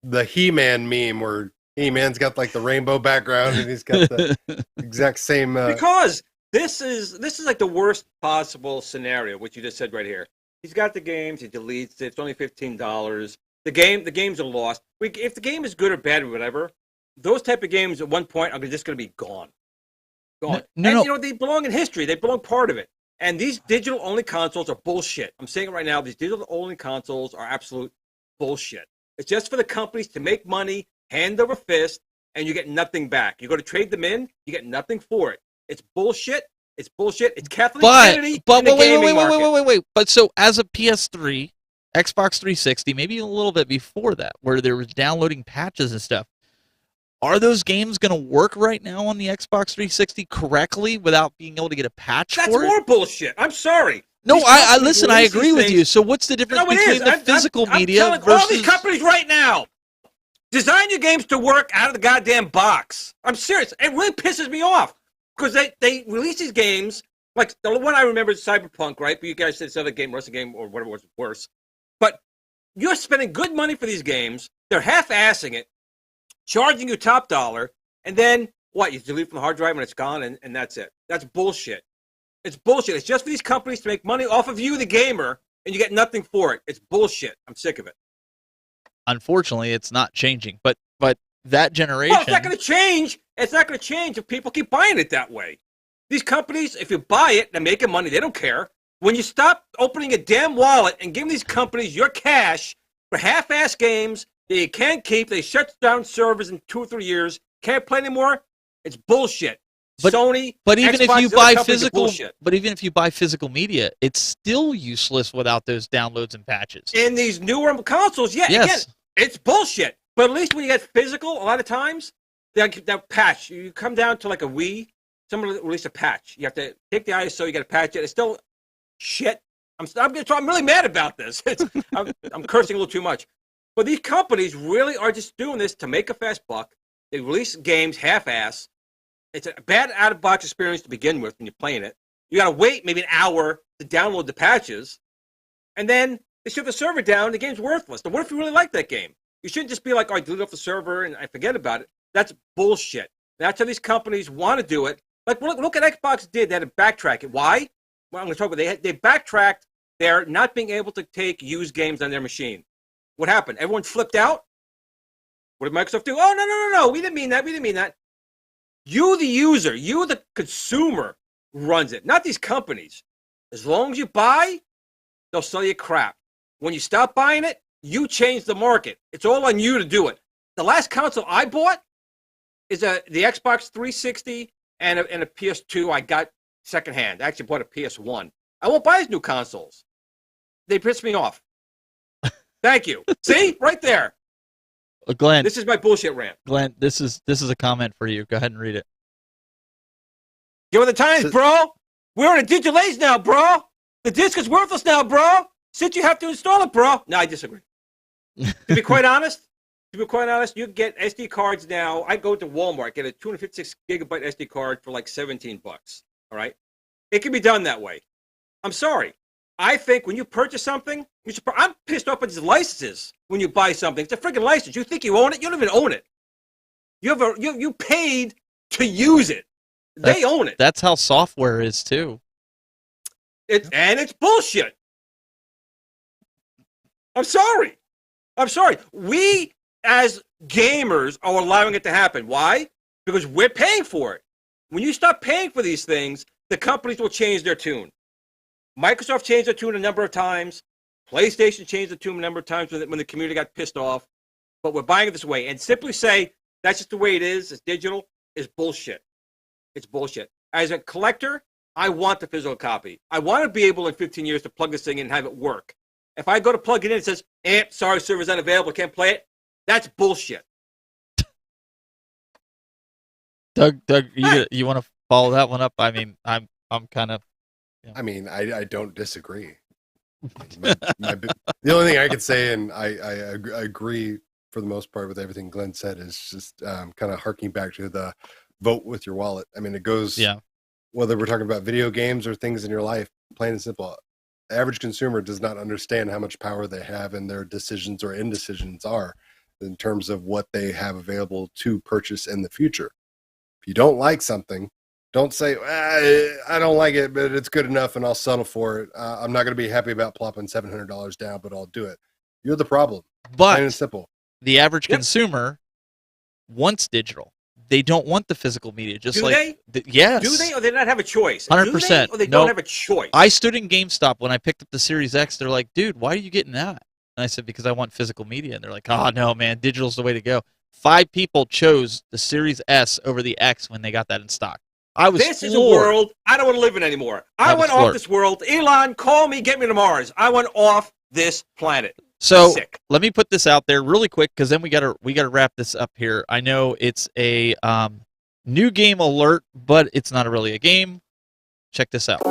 the He-Man meme where He-Man's got like the rainbow background and he's got the exact same. Because this is like the worst possible scenario, which you just said right here. He's got the games, he deletes it. It's only $15. The games are lost. If the game is good or bad or whatever, those type of games at one point are just going to be gone. Gone. And they belong in history. They belong part of it. And these digital-only consoles are bullshit. I'm saying it right now. These digital-only consoles are absolute bullshit. It's just for the companies to make money, hand over fist, and you get nothing back. You go to trade them in, you get nothing for it. It's bullshit. It's bullshit. It's Kathleen Kennedy in the gaming market. Wait. But so as a PS3, Xbox 360, maybe a little bit before that, where there was downloading patches and stuff, are those games going to work right now on the Xbox 360 correctly without being able to get a patch for it? That's more bullshit. I'm sorry. No, I listen. I agree with you. So what's the difference between the physical media I'm versus all these companies right now? Design your games to work out of the goddamn box. I'm serious. It really pisses me off because they release these games like the one I remember is Cyberpunk, right? But you guys said this other game, Russia game, or whatever was worse. But you're spending good money for these games. They're half-assing it, charging you top dollar, and then what? You delete from the hard drive and it's gone, and that's it. That's bullshit. It's bullshit. It's just for these companies to make money off of you, the gamer, and you get nothing for it. It's bullshit. I'm sick of it. Unfortunately, it's not changing. But that generation. Well, it's not going to change. It's not going to change if people keep buying it that way. These companies, if you buy it, they're making money. They don't care. When you stop opening a damn wallet and giving these companies your cash for half-ass games that you can't keep, they shut down servers in 2 or 3 years, can't play anymore, it's bullshit. Sony, but even Xbox, if you buy physical media, it's still useless without those downloads and patches. In these newer consoles, again, it's bullshit. But at least when you get physical, a lot of times, that patch, you come down to like a Wii, someone release a patch. You have to take the ISO, you got to patch it. It's still shit. I'm really mad about this. I'm cursing a little too much. But these companies really are just doing this to make a fast buck. They release games half-ass. It's a bad out-of-box experience to begin with when you're playing it. You got to wait maybe an hour to download the patches, and then they shut the server down. The game's worthless. Now, what if you really like that game? You shouldn't just be like, oh, I delete off the server and I forget about it. That's bullshit. That's how these companies want to do it. Like, look what Xbox did. They had to backtrack it. Why? Well, I'm going to talk about they backtracked their not being able to take used games on their machine. What happened? Everyone flipped out? What did Microsoft do? Oh, no. We didn't mean that. You, the user, you, the consumer, runs it, not these companies. As long as you buy, they'll sell you crap. When you stop buying it, you change the market. It's all on you to do it. The last console I bought is the Xbox 360 and a PS2 I got secondhand. I actually bought a PS1. I won't buy these new consoles. They piss me off. Thank you. See? Right there. Glenn, this is my bullshit rant. Glenn, this is a comment for you. Go ahead and read it. Give it the times, bro. We're in a digital age now, bro. The disc is worthless now, bro. Since you have to install it, bro. No, I disagree. To be quite honest, you get SD cards now. I go to Walmart, get a 256 gigabyte SD card for like $17. All right, it can be done that way. I'm sorry. I think when you purchase something, I'm pissed off at these licenses. When you buy something, it's a freaking license. You think you own it? You don't even own it. You paid to use it. They own it. That's how software is too. And it's bullshit. I'm sorry. We as gamers are allowing it to happen. Why? Because we're paying for it. When you stop paying for these things, the companies will change their tune. Microsoft changed their tune a number of times. PlayStation changed the tune a number of times when the community got pissed off. But we're buying it this way. And simply say, that's just the way it is, it's digital, is bullshit. It's bullshit. As a collector, I want the physical copy. I want to be able in 15 years to plug this thing in and have it work. If I go to plug it in, it says, sorry, server's unavailable, can't play it. That's bullshit. Doug, you want to follow that one up? I mean, I'm kind of. Yeah. I mean, I don't disagree. The only thing I could say, and I agree for the most part with everything Glenn said, is just kind of harking back to the vote with your wallet. I mean, it goes, whether we're talking about video games or things in your life, plain and simple. The average consumer does not understand how much power they have and their decisions or indecisions are. in terms of what they have available to purchase in the future. If you don't like something, don't say, I don't like it, but it's good enough and I'll settle for it. I'm not going to be happy about plopping $700 down, but I'll do it. You're the problem. Plain and But simple. the average consumer wants digital. They don't want the physical media. Just Do like they? Yes. Do they, or they not have a choice? 100%. Do they, or they don't have a choice? I stood in GameStop when I picked up the Series X. They're like, dude, why are you getting that? And I said, because I want physical media. And they're like, oh, no, man, digital's the way to go. 5 people chose the Series S over the X when they got that in stock. I was This is a floored. world I don't want to live in anymore. I was want off floored. this world. Elon, call me, get me to Mars. I want off this planet. So Sick. let me put this out there really quick, because then we gotta wrap this up here. I know it's a new game alert, but it's not really a game. Check this out.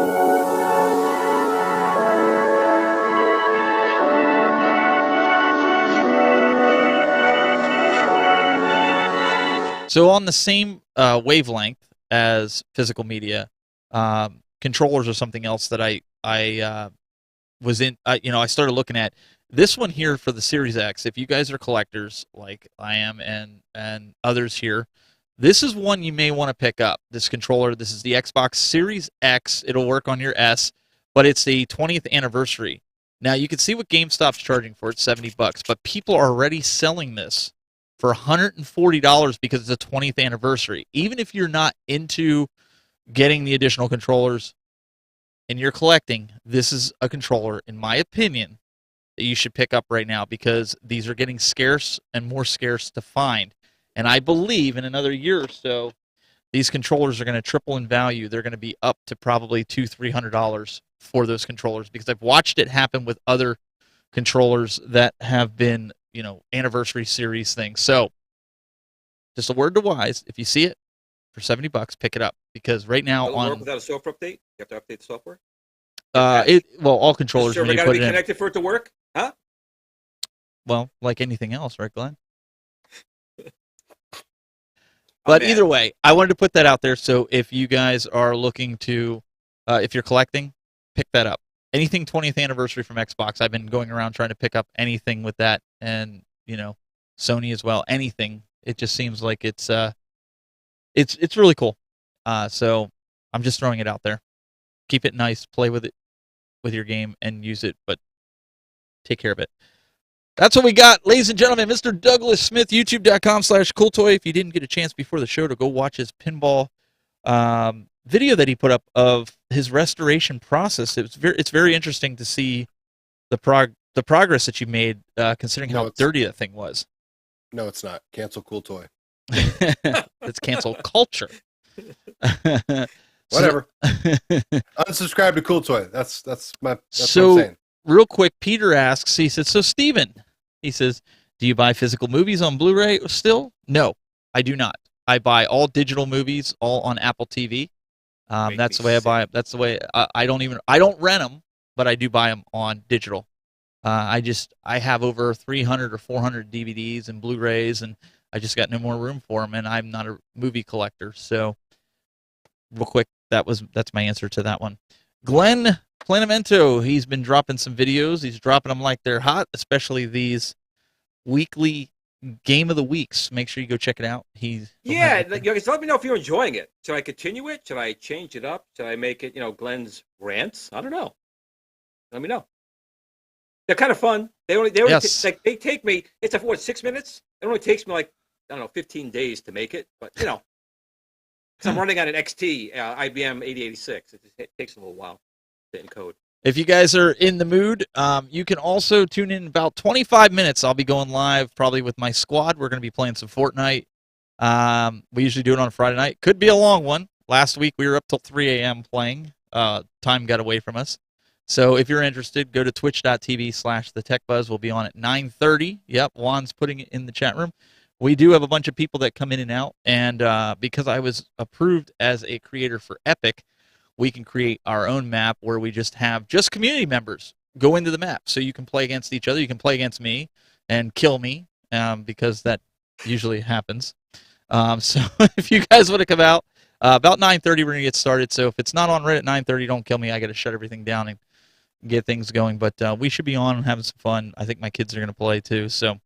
So on the same wavelength as physical media, controllers or something else that I was in. I started looking at this one here for the Series X. If you guys are collectors like I am and others here, this is one you may want to pick up. This controller. This is the Xbox Series X. It'll work on your S, but it's the 20th anniversary. Now you can see what GameStop's charging for it, $70, but people are already selling this for $140 because it's a 20th anniversary. Even if you're not into getting the additional controllers and you're collecting, this is a controller, in my opinion, that you should pick up right now, because these are getting scarce and more scarce to find. And I believe in another year or so, these controllers are going to triple in value. They're going to be up to probably $200-$300 for those controllers, because I've watched it happen with other controllers that have been, anniversary series things. So just a word to wise, if you see it for $70, pick it up, because right now It'll work without a software update? You have to update the software? all controllers, Is the server when you got to put be it in, connected for it to work? Huh? well, like anything else, right, Glenn? But either way, I wanted to put that out there. So if you guys are looking to, if you're collecting, pick that up. Anything 20th anniversary from Xbox, I've been going around trying to pick up anything with that, and Sony as well. Anything. It just seems like it's really cool. So I'm just throwing it out there. Keep it nice, play with it, with your game, and use it, but take care of it. That's what we got, ladies and gentlemen. Mr. Douglas Smith, youtube.com/cooltoy. If you didn't get a chance before the show to go watch his pinball video that he put up of his restoration process, it's very interesting to see the progress that you made, considering how dirty that thing was. No, it's not. Cancel Cool Toy. It's cancel culture. Whatever. Unsubscribe to Cool Toy. That's what I'm So saying. real quick, Peter asks, he says, so Steven, he says, do you buy physical movies on Blu-ray still? No, I do not. I buy all digital movies, all on Apple TV. That's the way I buy it. That's the way I don't rent them, but I do buy them on digital. I have over 300 or 400 DVDs and Blu-rays, and I just got no more room for them, and I'm not a movie collector. So real quick, that's my answer to that one. Glenn Planamento, he's been dropping some videos. He's dropping them like they're hot, especially these weekly Game of the Weeks. Make sure you go check it out. Just let me know if you're enjoying it. Should I continue it? Should I change it up? Should I make it, Yes. Glenn's rants? I don't know. Let me know. They're kind of fun. They they take me. It's 6 minutes. It only takes me 15 days to make it. But because I'm running on an XT IBM 8086, it takes a little while to encode. If you guys are in the mood, you can also tune in about 25 minutes. I'll be going live probably with my squad. We're going to be playing some Fortnite. We usually do it on a Friday night. Could be a long one. Last week we were up till 3 a.m. playing. Time got away from us. So if you're interested, go to twitch.tv/thetechbuzz. We'll be on at 9:30. Yep, Juan's putting it in the chat room. We do have a bunch of people that come in and out. And because I was approved as a creator for Epic, we can create our own map where we just have community members go into the map. So you can play against each other. You can play against me and kill me because that usually happens. So if you guys want to come out, about 9:30 we're going to get started. So if it's not on right at 9:30, don't kill me. I got to shut everything down and get things going. But we should be on and having some fun. I think my kids are going to play too. So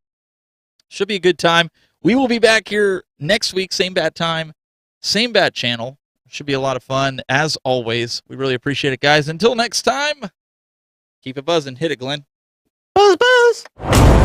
Should be a good time. We will be back here next week, same bat time, same bat channel. Should be a lot of fun, as always. We really appreciate it, guys. Until next time, keep it buzzing. Hit it, Glenn. Buzz, buzz.